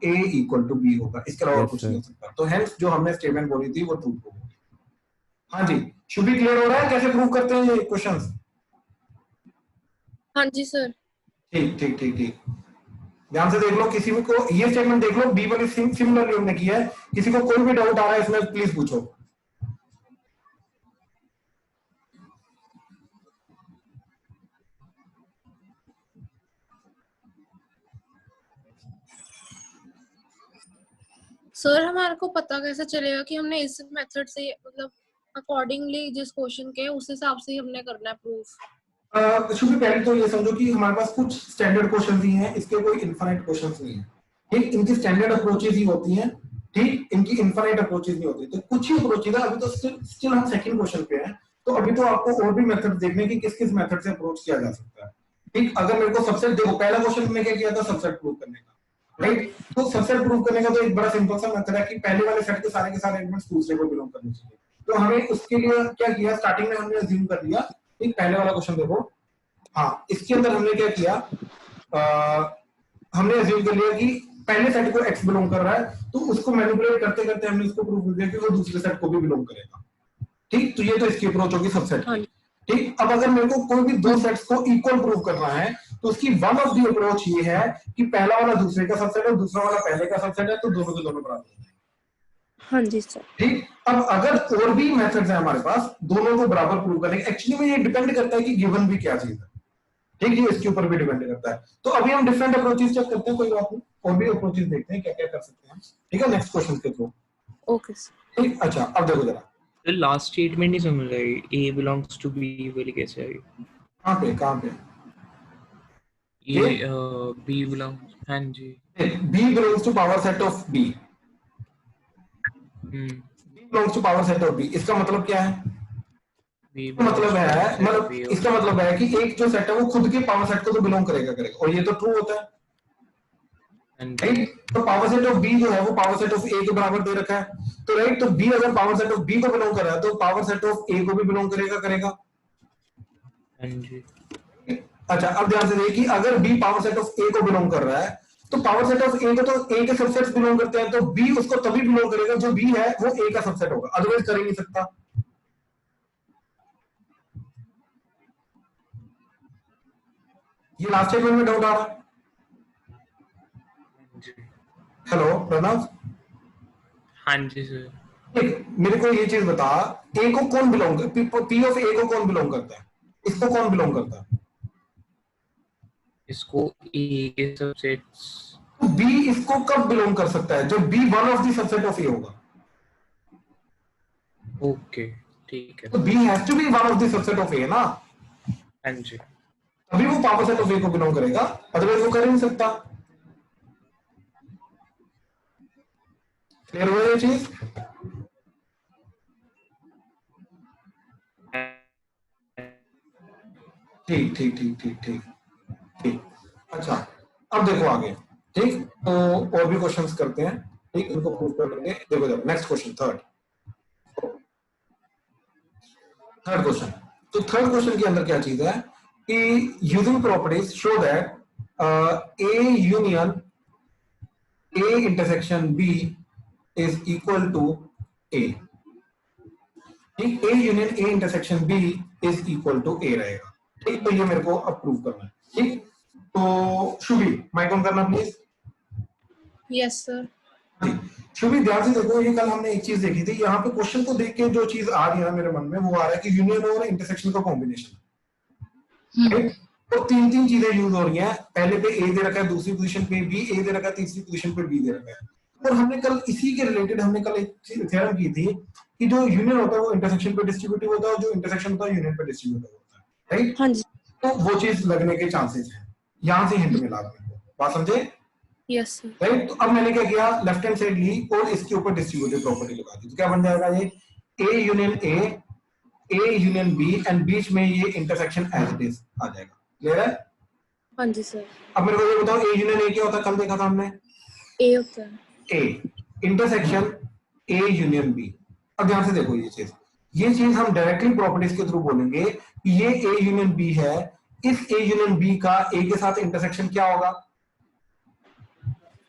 ए इक्वल टू बी होगा, इसके अलावा Yes, कुछ नहीं sir. हो सकता। तो हेंस जो हमने स्टेटमेंट बोली थी वो ट्रू होगी। हाँ जी, शुभ भी क्लियर हो रहा है कैसे प्रूव करते हैं ये क्वेश्चंस? हाँ जी सर। ठीक ध्यान से देख लो, किसी भी को ये स्टेटमेंट देख लो, बी वाली सिमिलरली हमने किया है। किसी को कोई भी डाउट आ रहा है इसमें प्लीज पूछो। सर हमारे को पता कैसे चलेगा कि हमने इस मेथड से मतलब अकॉर्डिंगली जिस क्वेश्चन के उस हिसाब से ही हमने करना है प्रूफ? शुभ पहले तो ये समझो कि हमारे पास कुछ स्टैंडर्ड क्वेश्चंस ही हैं, इसके कोई इनफाइनाइट क्वेश्चंस नहीं है, ठीक? इनकी स्टैंडर्ड अप्रोचेस ही होती हैं, ठीक? इनकी इनफाइनाइट अप्रोचेस नहीं होती। तो कुछ ही अप्रोचेस है, अभी तो स्टिल हम सेकंड क्वेश्चन पे हैं, तो अभी तो आपको और भी मेथड देखने की किस मेथड से अप्रोच किया जा सकता है, ठीक? अगर मेरे को सबसेट देखो, पहला क्वेश्चन में क्या किया था? सबसेट प्रूव करने का, राइट? तो सबसेट प्रूव करने का तो एक बड़ा सिंपल सा मेथड है कि पहले वाले सेट के सारे एलिमेंट्स दूसरे को बिलोंग करने चाहिए। तो हमें उसके लिए क्या किया, स्टार्टिंग में हमने अज्यूम कर लिया, ठीक? पहले वाला क्वेश्चन देखो, हाँ इसके अंदर हमने क्या किया, हमने अज्यूम कर लिया कि पहले सेट को x बिलोंग कर रहा है, तो उसको मैनिपुलेट करते करते हमने इसको प्रूव कर दिया कि वो दूसरे सेट को भी बिलोंग करेगा, ठीक? तो ये तो इसकी अप्रोच होगी सबसेट की, ठीक? अब अगर मेरे को कोई भी दो सेट्स को इक्वल प्रूव करना है तो उसकी वन ऑफ दी अप्रोच ये है कि पहला वाला दूसरे का सबसेट है, दूसरा वाला पहले का सबसेट है, तो दोनों के दोनों बराबर है। हाँ जी सर। ठीक? अब अगर और भी मेथड्स हैं हमारे पास दोनों को बराबर प्रूव करने के, एक्चुअली में ये डिपेंड करता है कि गिवन भी क्या चीज है, ठीक? ये इसके ऊपर भी डिपेंड करता है। तो अभी हम डिफरेंट अप्रोचेस चेक करते हैं, कोई बात नहीं, और भी अप्रोचेस देखते हैं क्या क्या कर सकते हैं, ठीक है? नेक्स्ट क्वेश्चन के थ्रू, ओके सर। ठीक? अच्छा अब देखो जरा, तो लास्ट स्टेटमेंट नहीं समझ आई, ए बिलोंग्स टू बी वाली कैसे आई? कहां पे ये बी बिलोंग्स, हाँ जी, B belongs to power set of B, B belongs to power set of B, इसका मतलब क्या है? इसका मतलब है कि एक जो सेट है वो खुद के पावर सेट को तो बिलोंग करेगा, और ये तो ट्रू होता है, राइट? तो पावर सेट ऑफ बी जो है वो पावर सेट ऑफ ए के बराबर दे रखा है, तो राइट, तो बी अगर पावर सेट ऑफ बी को बिलोंग कर रहा है तो पावर सेट ऑफ ए को भी बिलोंग करेगा। हाँ जी। अच्छा, अब ध्यान से देखिए कि अगर बी पावर सेट ऑफ ए को बिलोंग कर रहा है तो पावर सेट ऑफ ए को तो ए के सबसेट्स बिलोंग करते हैं, तो बी उसको तभी बिलोंग करेगा जो बी है वो ए का सबसेट होगा, अदरवाइज कर ही नहीं सकता। ये लास्ट स्टेटमेंट में डाउट आ रहा है? हेलो प्रणव, हाँ जी सर। एक मेरे को ये चीज बता, ए को कौन बिलोंग, पी ऑफ ए को कौन बिलोंग करता है, इसको कौन बिलोंग करता है? इसको ए के सबसेट्स। तो बी इसको कब बिलोंग कर सकता है? जब B one of the subset of A होगा। ओके ठीक है। तो B has to be one of the subset of A ना, हाँ जी। तभी वो पावर सेट ऑफ ए को बिलोंग करेगा, अदरवाइज वो कर ही नहीं सकता। क्लियर हुआ ये चीज? ठीक ठीक ठीक ठीक ठीक ठीक। अच्छा, अब देखो आगे, ठीक, तो और भी क्वेश्चंस करते हैं, ठीक, इनको प्रूव कर लेंगे। देखो नेक्स्ट क्वेश्चन, थर्ड क्वेश्चन। तो थर्ड क्वेश्चन के अंदर क्या चीज है कि using properties show that A union A intersection B is equal to A, ठीक, A union A intersection B is equal to A रहेगा, ठीक, तो ये मेरे को अप्रूव करना है, ठीक। तो शुभी माइक ऑन करना प्लीज। Yes sir. शुभी ध्यान से देखो, ये कल हमने एक चीज देखी थी, यहाँ पे क्वेश्चन को देख के जो चीज आ रही है ना मेरे मन में, वो आ रहा है कि यूनियन और इंटरसेक्शन का कॉम्बिनेशन, तो तीन तीन चीजें यूज हो रही हैं, पहले पे ए दे रखा है, दूसरी पोजीशन पे बी ए दे रखा है, तीसरी पोजीशन पे बी दे रखा है। और हमने कल इसी के रिलेटेड हमने कल एक थ्योरम की थी कि जो यूनियन होता है वो इंटरसेक्शन पे डिस्ट्रीब्यूटिव होता है और जो इंटरसेक्शन होता है यूनियन पे डिस्ट्रीब्यूटिव होता है, राइट? हाँ जी। तो वो चीज लगने के चांसेस हैं, यहां से हिंट मिला आपको, बात समझे? Yes sir. राइट, तो अब मैंने क्या किया, लेफ्ट हैंड साइड ली और इसके ऊपर डिस्ट्रीब्यूटिव प्रॉपर्टी लगा दी, तो क्या बन जाएगा ये ए यूनियन बी एंड बीच में ये इंटरसेक्शन एज इट इज आ जाएगा। क्लियर है? हाँ जी सर। अब मेरे को ये बताओ ए यूनियन ए क्या होता है, कल देखा था हमने, ए होता है। A intersection A union B. अब ध्यान से देखो ये चीज हम डायरेक्टली प्रॉपर्टीज के थ्रू बोलेंगे कि ये ए यूनियन बी है, इस ए यूनियन बी का ए के साथ इंटरसेक्शन क्या होगा?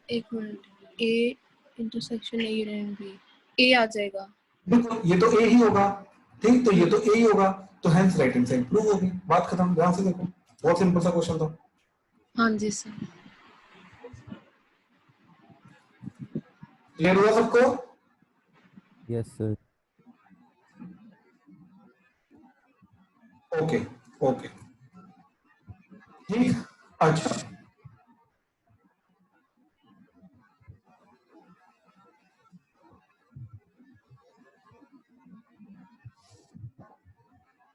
एक minute, A intersection A union B, A आ जाएगा। बिल्कुल, ये तो ए ही होगा, ठीक, तो ये तो ए ही होगा, तो hence right hand side prove होगी, बात खत्म। ध्यान से देखो, बहुत सिंपल सा क्वेश्चन था। हाँ जी सर। क्लियर हुआ सबको? Yes sir. ओके ओके ठीक। अच्छा,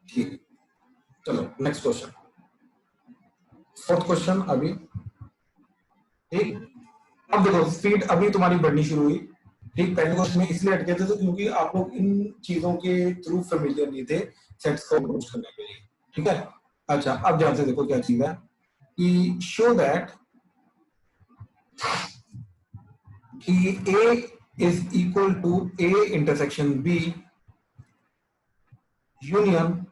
ठीक, चलो नेक्स्ट क्वेश्चन, फोर्थ क्वेश्चन अभी, ठीक। अब देखो स्पीड अभी तुम्हारी बढ़नी शुरू हुई, ठीक, पहले क्वेश्चन में इसलिए अटके थे तो क्योंकि आप लोग इन चीजों के थ्रू फेमिलियर नहीं थे सेट्स को अप्रोच करने के लिए, ठीक है। अच्छा, अब ध्यान से देखो क्या चीज है कि शो दैट कि A is equal to A intersection B union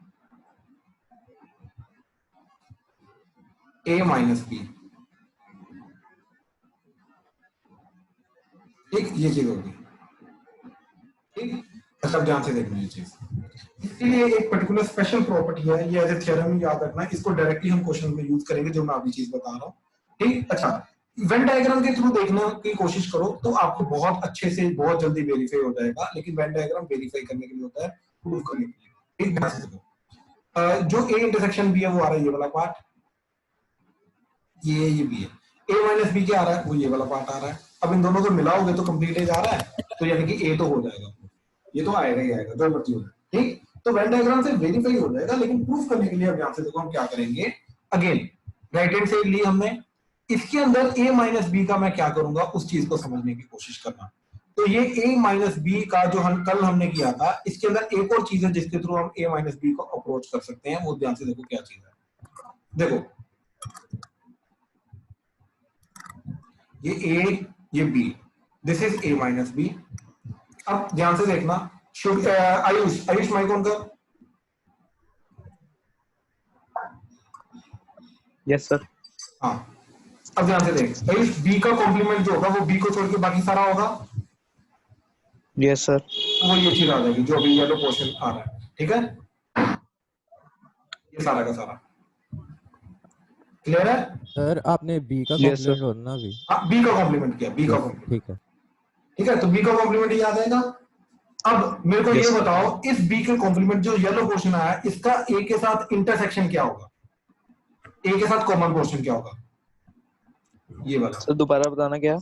A minus B, ठीक, ये चीज होगी, ठीक। अच्छा, ध्यान से देखना ये चीज, इसके लिए एक पर्टिकुलर स्पेशल प्रॉपर्टी है, ये एज ए थ्योरम याद रखना, इसको डायरेक्टली हम क्वेश्चन में यूज करेंगे जो मैं अभी चीज बता रहा हूँ, ठीक। अच्छा, वेन डायग्राम के थ्रू देखने की कोशिश करो तो आपको बहुत अच्छे से बहुत जल्दी वेरीफाई हो जाएगा, लेकिन वेन डायग्राम वेरीफाई करने के लिए होता है, प्रूव करने के लिए, ठीक। ध्यान से देखो, जो ए इंटरसेक्शन बी है वो आ रहा है ये वाला पार्ट, ये बी है, ए माइनस बी क्या आ रहा है, वो ये वाला पार्ट आ रहा है। अब इन दोनों को मिलाओगे तो कंप्लीट एज आ रहा है, तो यानी कि ए तो हो जाएगा, ये तो आएगा ही आएगा, जो मर्जी हो, ठीक। तो वेन डायग्राम से वेरीफाई हो जाएगा, लेकिन प्रूफ करने के लिए अब ध्यान से देखो हम क्या करेंगे। अगेन राइट हैंड साइड ली हमने, इसके अंदर a माइनस बी का मैं क्या करूंगा उस चीज को समझने की कोशिश करना। तो ये a माइनस बी का जो हम कल हमने किया था, इसके अंदर एक और चीज है जिसके थ्रू हम a माइनस बी को अप्रोच कर सकते हैं, वो ध्यान से देखो क्या चीज है। देखो ये A, ये B, this is A minus B। अब ध्यान से देखना, आयुष माइक ऑन कर। Yes sir. हाँ, अब ध्यान से देख आयुष, B का कॉम्प्लीमेंट जो होगा वो B को छोड़ के बाकी सारा होगा, यस सर। वो ये चीज आ जाएगी जो अभी येलो पोर्शन आ रहा है, ठीक है, ये सारा का सारा क्लियर है। सर आपने बी का Yes, sir. कॉम्प्लीमेंट होना अभी। हाँ, B का कॉम्प्लीमेंट किया, B का Yes, कॉम्प्लीमेंट, ठीक है। ठीक है, तो B का कॉम्प्लीमेंट ये आ जाएगा। अब मेरे को Yes, ये sir. बताओ, इस B के कॉम्प्लीमेंट जो येलो पोर्शन आया है, इसका A के साथ इंटरसेक्शन क्या होगा, A के साथ कॉमन पोर्शन क्या होगा, ये वाला, सर दोबारा बताना क्या?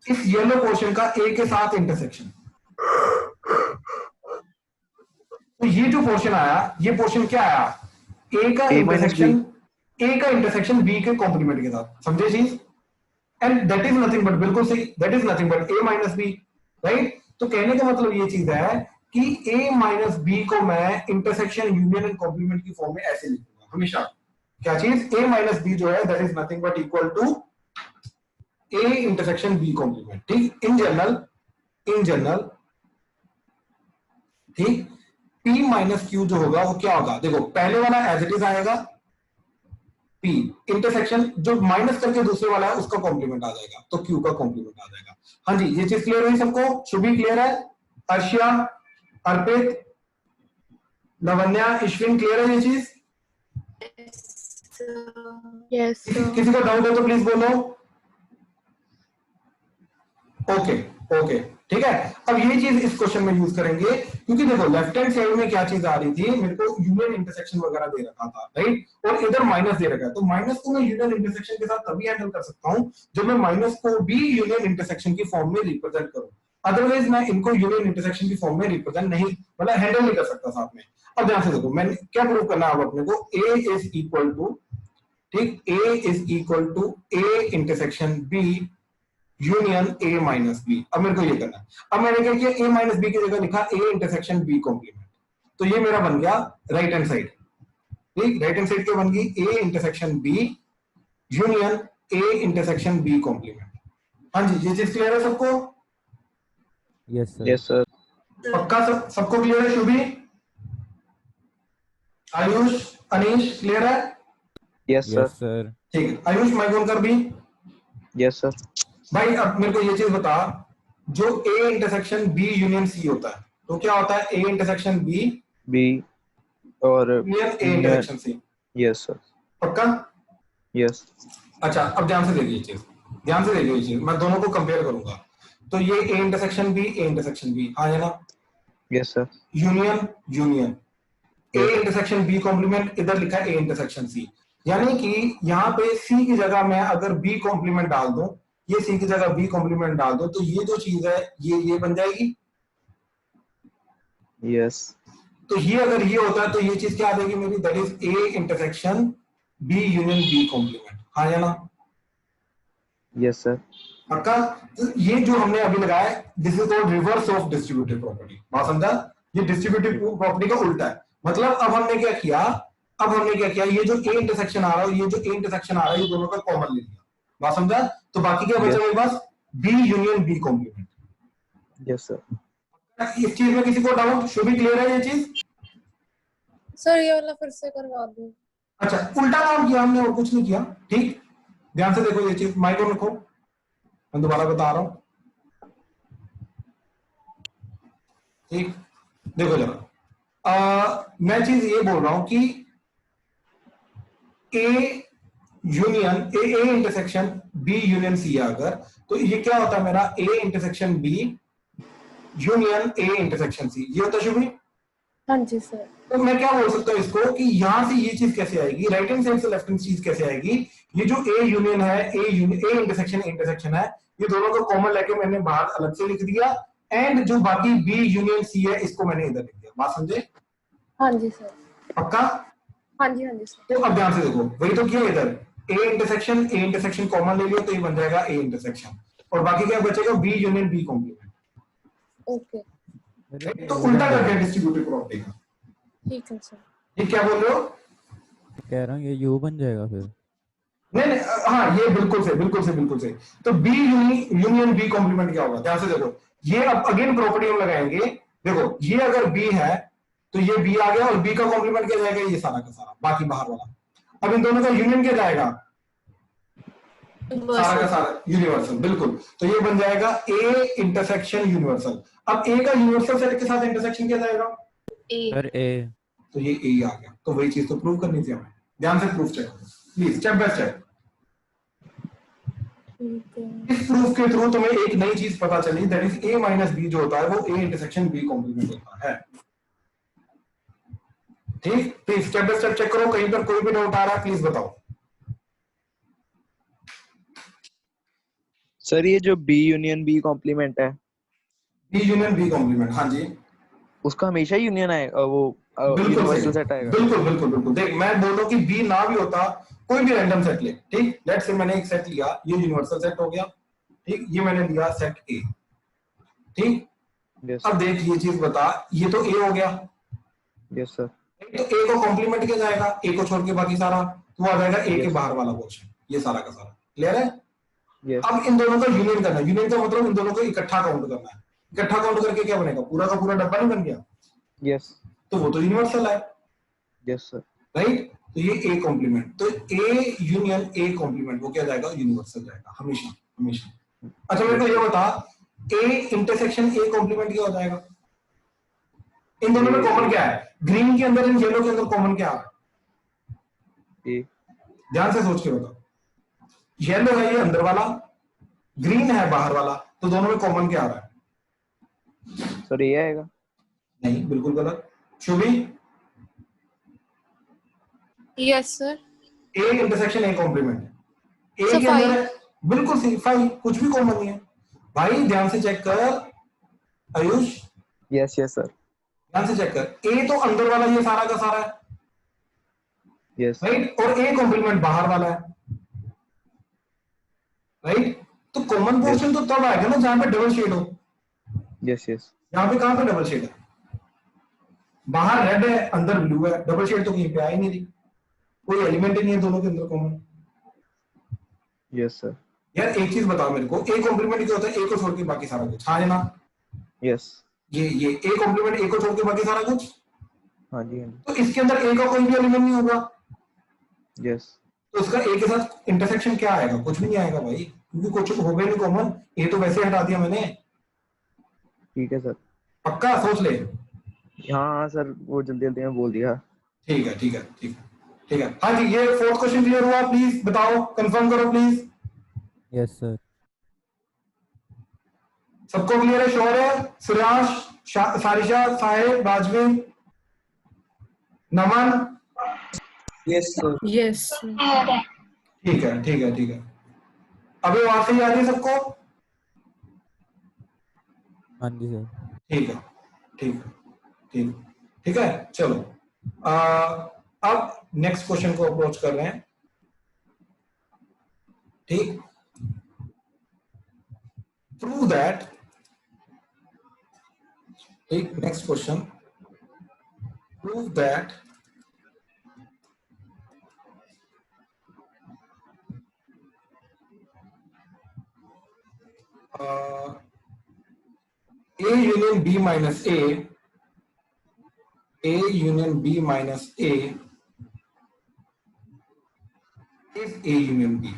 इस येलो पोर्शन का A के साथ इंटरसेक्शन। तो ये जो पोर्शन आया, ये पोर्शन क्या आया, A का A minus B. Intersection, A का इंटरसेक्शन B के कॉम्प्लीमेंट के साथ, समझे चीज, and that is nothing but, बिल्कुल सही, that is nothing but A minus B, right. तो कहने का मतलब ये चीज है कि A माइनस B को मैं इंटरसेक्शन यूनियन एंड कॉम्प्लीमेंट की फॉर्म में ऐसे लिखूंगा हमेशा, क्या चीज, A माइनस B जो है that is nothing but equal to A intersection B complement, ठीक, इन जनरल, ठीक। P माइनस Q जो होगा वो क्या होगा, देखो पहले वाला एज इट इज आएगा, P इंटरसेक्शन जो माइनस करके दूसरे वाला है उसका कॉम्प्लीमेंट आ जाएगा, तो Q का कॉम्प्लीमेंट आ जाएगा। हाँ जी, ये चीज क्लियर हुई सबको, शुभी क्लियर है, अर्शिया, अर्पित, लवन्या, ईश्विन क्लियर है ये चीज, यस किसी को डाउट है तो प्लीज बोलो। ओके ओके, ठीक है। अब ये चीज इस क्वेश्चन में यूज करेंगे, क्योंकि देखो लेफ्ट हैंड साइड में क्या चीज आ रही थी, मेरे को यूनियन इंटरसेक्शन वगैरह दे रखा था, राइट, और इधर माइनस दे रखा है, तो माइनस को मैं यूनियन इंटरसेक्शन के साथ तभी हैंडल कर सकता हूं जब मैं माइनस को भी यूनियन इंटरसेक्शन की फॉर्म में रिप्रेजेंट करूं, अदरवाइज मैं इनको यूनियन इंटरसेक्शन की फॉर्म में रिप्रेजेंट नहीं, मतलब हैंडल नहीं कर सकता साथ में। अब ध्यान से देखो, मैंने क्या प्रूव करना है अब अपने को, A इज इक्वल टू, ठीक, A is equal to A intersection B union A minus B। अब मेरे को ये करना है, अब मैंने क्या किया, A माइनस B की जगह लिखा A इंटरसेक्शन B कॉम्प्लीमेंट, तो ये मेरा बन गया राइट हैंड साइड, ठीक, राइट हैंड साइड क्या बन गई, A intersection B union A intersection B complement. हाँ जी, ये चीज क्लियर है सबको, यस सर। Yes sir. पक्का सबको क्लियर है, शुभी, आयुष, अनीश क्लियर है, यस सर। Yes sir. ठीक है, आयुष माइक ऑन कर भी। Yes sir. भाई अब मेरे को ये चीज बता, जो A intersection B union C होता है, तो क्या होता है, A इंटरसेक्शन B बी और union A intersection C, yes sir. पक्का। यस। अच्छा, अब ध्यान से देखिए चीज, ध्यान से देखिए ये चीज, मैं दोनों को कंपेयर करूंगा, तो ये A intersection B, A intersection B, हाँ है ना, yes sir. Union A intersection B complement, इधर लिखा है A इंटरसेक्शन C, यानी कि यहाँ पे C की जगह मैं अगर B कॉम्प्लीमेंट डाल दूं, ये C की जगह B कॉम्प्लीमेंट डाल दो, तो ये जो चीज है ये बन जाएगी, यस। तो ये अगर ये होता है तो ये चीज क्या आ जाएगी मेरी, that is A intersection B union B complement, हाँ या ना, यस सर। पक्का। तो ये जो हमने अभी लगाया है, this is called reverse of distributive property, बात समझा, ये डिस्ट्रीब्यूटिव प्रॉपर्टी का उल्टा है, मतलब अब हमने क्या किया, ये जो A इंटरसेक्शन आ रहा है, ये जो A इंटरसेक्शन आ रहा है, ये दोनों का कॉमन ले लिया, बात समझा, तो बाकी क्या बचा मेरे पास, B union B complement. Yes sir. इस चीज में किसी को डाउट, शुभी क्लियर है ये चीज, सर ये वाला फिर से करवा दो। अच्छा, उल्टा काम किया हमने और कुछ नहीं किया, ठीक, ध्यान से देखो ये चीज, माइक ऑन रखो, मैं दोबारा बता रहा हूं, ठीक, देखो जरा, मैं चीज ये बोल रहा हूं कि A intersection B union C अगर, तो ये क्या होता है मेरा, A intersection B union A intersection C, ये होता है शुभी। हाँ जी सर। तो मैं क्या बोल सकता हूँ इसको कि यहां से ये चीज कैसे आएगी, राइट हैंड साइड से लेफ्ट हैंड चीज कैसे आएगी, ये जो A यूनियन है, A इंटरसेक्शन है, ये दोनों को कॉमन लेके मैंने बाहर अलग से लिख दिया, एंड जो बाकी B यूनियन C है इसको मैंने इधर लिख दिया, बात समझे, हाँ जी सर। पक्का। हाँ जी सर। तो अब ध्यान से देखो, वही तो किया इधर, A इंटरसेक्शन कॉमन ले लिया, तो ये बन जाएगा A इंटरसेक्शन, और बाकी क्या बचेगा, B union B complement, okay, तो उल्टा कर दिया डिस्ट्रीब्यूटिव प्रॉपर्टी का, ठीक है सर। ये क्या बोल रहे हो, कह रहा हूँ ये यू बन जाएगा फिर। नहीं नहीं, हाँ ये बिल्कुल से बिल्कुल से बिल्कुल से। तो बी यूनियन बी कॉम्प्लीमेंट क्या होगा, ध्यान से देखो, ये अब अगेन प्रॉपर्टी हम लगाएंगे। देखो ये अगर बी है तो ये बी आ गया, और बी का कॉम्प्लीमेंट क्या जाएगा, ये सारा का सारा बाकी बाहर वाला। अब इन दोनों का यूनियन क्या जाएगा, सारा का सारा यूनिवर्सल, बिल्कुल। तो ये बन जाएगा ए इंटरसेक्शन यूनिवर्सल। अब ए का यूनिवर्सल सेट के साथ इंटरसेक्शन क्या जाएगा, सर ए। तो ये ए आ गया। तो वही चीज तो प्रूव करनी थी हमें। ध्यान से प्रूफ चेक करो प्लीज, स्टेप बाय स्टेप। इस प्रूफ के थ्रू तुम्हें एक नई चीज पता चली, that is A minus B जो होता है वो ए इंटरसेक्शन बी कॉम्प्लीमेंट होता है। ठीक, please step by step check करो, कहीं पर कोई भी डाउट आ रहा है प्लीज बताओ। सर ये जो बी यूनियन बी कॉम्प्लीमेंट है, बी यूनियन बी कॉम्प्लीमेंट, हाँ जी उसका हमेशा यूनियन आएगा, वो बिल्कुल यूनिवर्सल सेट आएगा। बिल्कुल बिल्कुल बिल्कुल। देख मैं बोलूं कि बी ना भी होता, कोई भी रैंडम सेट ले, ठीक, लेट्स से मैंने एक सेट लिया, ये यूनिवर्सल सेट हो गया, ठीक, ये मैंने लिया सेट ए, ठीक। यस अब देख ये चीज बता, ये तो ए हो गया, यस सर। तो ए को कॉम्प्लीमेंट किया जाएगा, ए को छोड़ के बाकी सारा तो आ जाएगा ए के बाहर वाला पोर्शन, ये सारा का सारा क्लियर है। यस अब इन दोनों का यूनियन करना है, यूनियन का मतलब इन दोनों को इकट्ठा काउंट करना है, इकट्ठा काउंट करके क्या बनेगा, पूरा का पूरा डब्बा नहीं बन गया, यस तो वो तो यूनिवर्सल है, यस सर। राइट। तो ये ए कॉम्प्लीमेंट, तो ए यूनियन ए कॉम्प्लीमेंट वो क्या जाएगा, यूनिवर्सल जाएगा हमेशा हमेशा। अच्छा मेरे को ये बता, ए इंटरसेक्शन ए कॉम्प्लीमेंट क्या हो जाएगा, इन दोनों में कॉमन क्या है, ग्रीन के अंदर इन येलो के अंदर कॉमन क्या है, ए ध्यान से सोच के बताओ। येलो है ये अंदर वाला, ग्रीन है बाहर वाला, तो दोनों में कॉमन क्या आ रहा है, सर ये आएगा। नहीं बिल्कुल गलत। Shubhi, yes sir. A intersection A complement, A के सफाई। अंदर है, बिल्कुल सफाई, कुछ भी कॉमन नहीं है भाई, ध्यान से चेक कर आयुष, यस यस सर। ध्यान से चेक कर, ए तो अंदर वाला ये सारा का सारा है, यस राइट, और ए कॉम्प्लीमेंट बाहर वाला है, राइट। तो कॉमन पोर्शन तो तब आएगा ना जहां पे डबल शेड हो, यस यस यहाँ पे कहां पे डबल शेड है, बाहर रेड है अंदर ब्लू है, डबल शेड तो कहीं पे आ ही नहीं रही, कोई एलिमेंट ही नहीं है दोनों के अंदर कॉमन। Yes sir. यार एक चीज बताओ मेरे को, ए कॉम्प्लीमेंट क्या होता है, ए को छोड़ के बाकी सारा कुछ, हाँ ना, यस ये ए कॉम्प्लीमेंट ए को छोड़ के बाकी सारा कुछ, हाँ जी हाँ जी। तो इसके अंदर ए का कोई भी एलिमेंट नहीं होगा, यस तो उसका ए के साथ इंटरसेक्शन क्या आएगा, कुछ भी नहीं आएगा भाई, क्योंकि कुछ हो गया नहीं कॉमन, ए तो वैसे हटा दिया मैंने, ठीक है सर। पक्का सोच ले। हाँ हाँ सर, वो जल्दी जल्दी में बोल दिया। ठीक है ठीक है ठीक है ठीक है। हाँ जी, ये फोर्थ क्वेश्चन क्लियर हुआ, प्लीज बताओ, कंफर्म करो प्लीज, यस सर। सबको क्लियर है, श्योर है, सूर्यांश, सारिशा, साहिब, राजवीर, नमन, यस सर। यस। ठीक है ठीक है ठीक है। अभी वहां से ही आ रही है सबको, हाँ जी सर। ठीक है ठीक है ठीक ठीक है। चलो अब नेक्स्ट क्वेश्चन को अप्रोच कर रहे हैं, ठीक। प्रूव दैट, ठीक, next question, prove that A union B minus A union B minus A is A union B,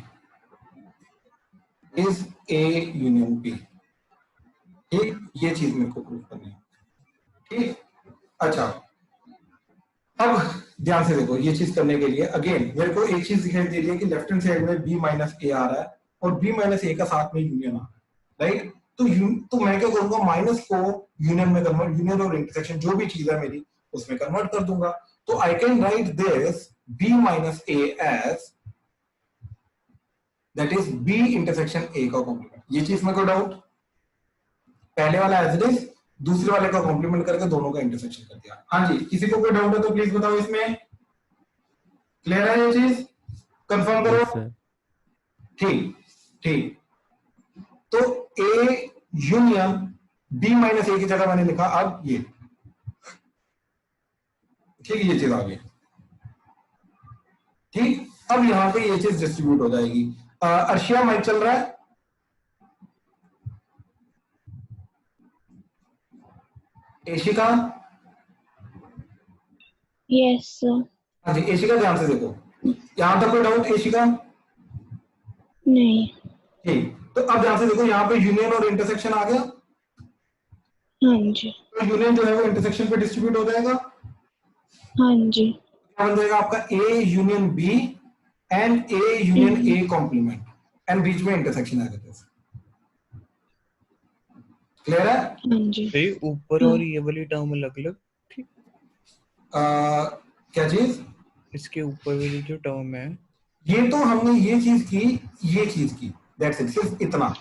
is A union B, ठीक, ये चीज मेरे को प्रूव करनी है, ठीक। अच्छा अब ध्यान से देखो, ये चीज करने के लिए अगेन मेरे को एक चीज दिखाई दे रही है कि लेफ्ट हैंड साइड में B माइनस ए आ रहा है और B माइनस ए का साथ में यूनियन आ रहा है, राइट। तो मैं क्या करूंगा, माइनस को यूनियन में कन्वर्ट, यूनियन और इंटरसेक्शन जो भी चीज है मेरी उसमें कन्वर्ट कर दूंगा, तो I can write this B minus A as that is B intersection A का कॉम्प्लीमेंट। ये चीज में कोई डाउट, पहले वाला एज इट इज, दूसरे वाले का कॉम्प्लीमेंट करके दोनों का इंटरसेक्शन कर दिया। हाँ जी, किसी को कोई डाउट है तो प्लीज बताओ, इसमें क्लियर है ये चीज, कंफर्म करो। Yes sir. ठीक ठीक। तो A यूनियन B माइनस ए की जगह मैंने लिखा अब ये, ठीक, ये चीज आ गई, ठीक। अब यहाँ पे ये चीज डिस्ट्रीब्यूट हो जाएगी। अर्शिया माइक चल रहा है? एशिका? Yes sir. हाँ जी, एशिका ध्यान से देखो, यहाँ तक कोई डाउट एशिका? नहीं। ठीक, तो अब ध्यान से देखो, यहाँ पे यूनियन और इंटरसेक्शन आ गया। हाँ जी। तो यूनियन जो है वो इंटरसेक्शन पे डिस्ट्रीब्यूट हो जाएगा। हाँ जी। क्या बन जाएगा आपका? A union B and A union A complement, and बीच में इंटरसेक्शन आ जाता है। क्लियर है? हाँ जी। ये ऊपर और ये वाली टर्म अलग अलग, ठीक? क्या चीज? इसके ऊपर वाली जो टर्म है, ये तो हमने ये चीज की, ये चीज की, दैट्स इट, सिर्फ इतना।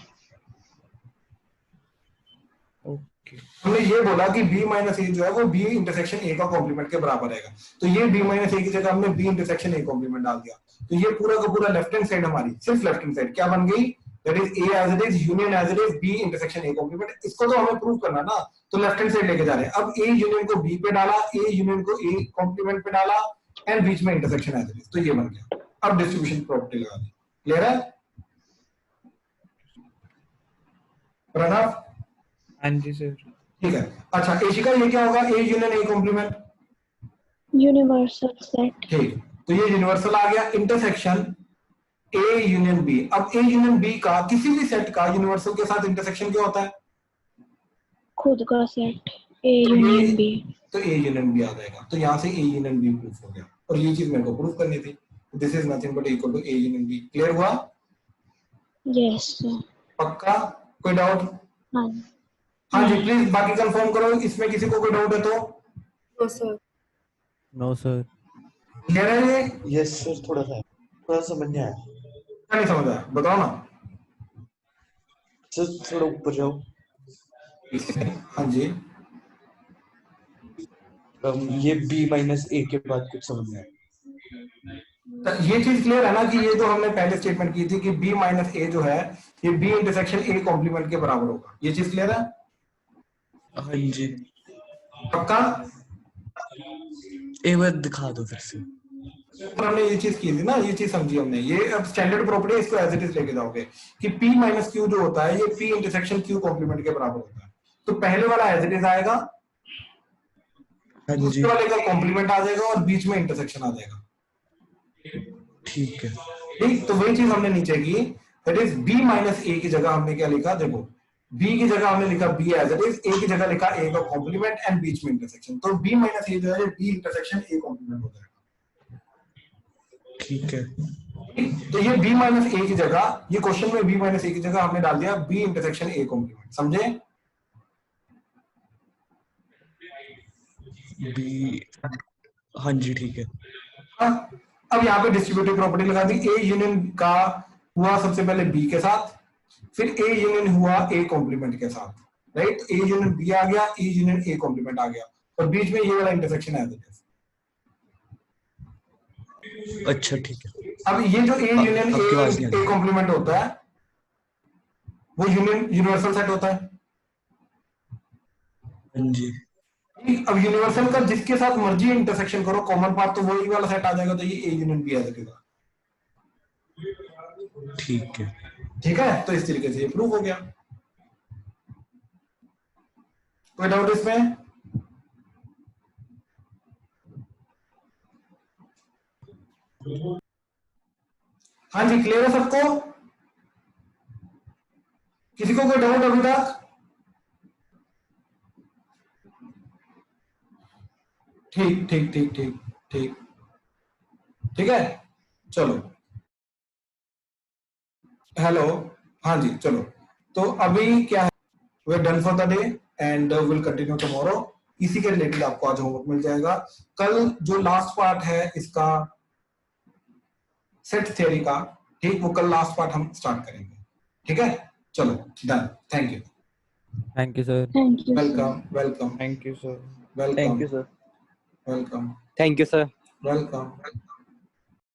ओके। हमने ये बोला कि b माइनस ए जो है वो b इंटरसेक्शन a का कॉम्प्लीमेंट के बराबर आएगा, तो ये b माइनस ए की जगह हमने b इंटरसेक्शन a कॉम्प्लीमेंट डाल दिया, तो ये पूरा का पूरा लेफ्ट हैंड साइड हमारी, सिर्फ लेफ्ट हैंड साइड क्या बन गई? That is a as it is union as it is b intersection a complement. इसको तो हमें प्रूव करना ना, तो लेफ्ट हैंड साइड लेके जा रहे हैं। अब a यूनियन को b पे डाला, a यूनियन को a कॉम्प्लीमेंट पे डाला, एंड बीच में इंटरसेक्शन एज इट इज, तो ये बन गया। अब डिस्ट्रीब्यूशन प्रॉपर्टी लगा दी। क्लियर है प्रणव? हाँ जी सर। ठीक है। अच्छा एशिका, ये क्या होगा? A union A complement. Universal set. ठीक, तो ये यूनिवर्सल आ गया। Intersection A union B. अब ए यूनियन बी का किसी भी सेट का यूनिवर्सल के साथ इंटरसेक्शन क्या होता है? खुद का सेट ए यूनियन बी। तो ए यूनियन बी आ जाएगा, तो यहाँ से ए यूनियन बी प्रूफ हो गया, और ये चीज मेरे को प्रूफ करनी थी। This is nothing but equal to A union B. Clear हुआ? Yes sir. पक्का? कोई डाउट? हाँ। हाँ जी प्लीज बाकी कंफर्म करो, इसमें किसी को कोई डाउट है तो? No sir. No sir. Clear है ये? यस सर, थोड़ा समझ नहीं आया क्या नहीं समझ आया बताओ ना। सर, थोड़ा ऊपर जाओ। हाँ जी, ये b माइनस a के बाद कुछ समझ नहीं आया। तो ये चीज क्लियर है ना कि ये जो हमने पहले स्टेटमेंट की थी कि b माइनस ए जो है ये b इंटरसेक्शन a कॉम्प्लीमेंट के बराबर होगा, ये चीज क्लियर है? हाँ जी। पक्का? एक बार दिखा दो फिर से। और हमने ये चीज की थी ना, ये चीज समझी हमने। ये अब स्टैंडर्ड प्रॉपर्टी, इसको एज इट इज लेके जाओगे कि p माइनस क्यू जो होता है ये p इंटरसेक्शन q कॉम्प्लीमेंट के बराबर होता है। तो पहले वाला एज इट इज आएगा, हाँ जी, दूसरे वाले का कॉम्प्लीमेंट आ जाएगा, और बीच में इंटरसेक्शन आ जाएगा। ठीक है। ठीक, तो वही चीज हमने नीचे की, दैट इज b माइनस ए की जगह हमने क्या लिखा? देखो b की जगह हमने लिखा b as it is, a की जगह लिखा a का कॉम्प्लीमेंट एंड बीच में इंटरसेक्शन, तो b माइनस ए जो है b इंटरसेक्शन a कॉम्प्लीमेंट हो जाएगा। ठीक है। तो ये b माइनस ए की जगह, ये क्वेश्चन में b माइनस ए की जगह हमने डाल दिया b इंटरसेक्शन a कॉम्प्लीमेंट। समझे? b, हाँ जी ठीक है। हाँ, अब यहाँ पे डिस्ट्रीब्यूटिव प्रॉपर्टी लगा दी। a यूनियन का हुआ सबसे पहले b के साथ, फिर a यूनियन हुआ a कॉम्प्लीमेंट के साथ, राइट? a यूनियन b आ गया, a यूनियन a कॉम्प्लीमेंट आ गया, और बीच में ये वाला इंटरसेक्शन है। अच्छा ठीक है। अब ये जो a यूनियन आपकी बात नहीं a कॉम्प्लीमेंट होता है वो यूनियन यूनिवर्सल सेट होता है। हाँ जी। अब यूनिवर्सल का जिसके साथ मर्जी इंटरसेक्शन करो कॉमन पार्ट, तो वही वाला सेट आ जाएगा, तो ये a यूनियन b आ जाएगा। ठीक है। ठीक है, तो इस तरीके से ये प्रूव हो गया। कोई डाउट इसमें? हाँ जी, क्लियर है सबको? किसी को कोई डाउट अभी तक? ठीक ठीक ठीक ठीक ठीक ठीक है, चलो हेलो। हाँ जी चलो, तो अभी क्या है, we are done for the day and will continue tomorrow. इसी के रिलेटेड आपको आज होमवर्क मिल जाएगा। कल जो लास्ट पार्ट है इसका सेट थ्योरी का, ठीक, वो कल लास्ट पार्ट हम स्टार्ट करेंगे। ठीक है, चलो done. Thank you. Thank you sir. Thank you. Welcome welcome thank you sir. Welcome thank you sir. Welcome thank you sir. Welcome.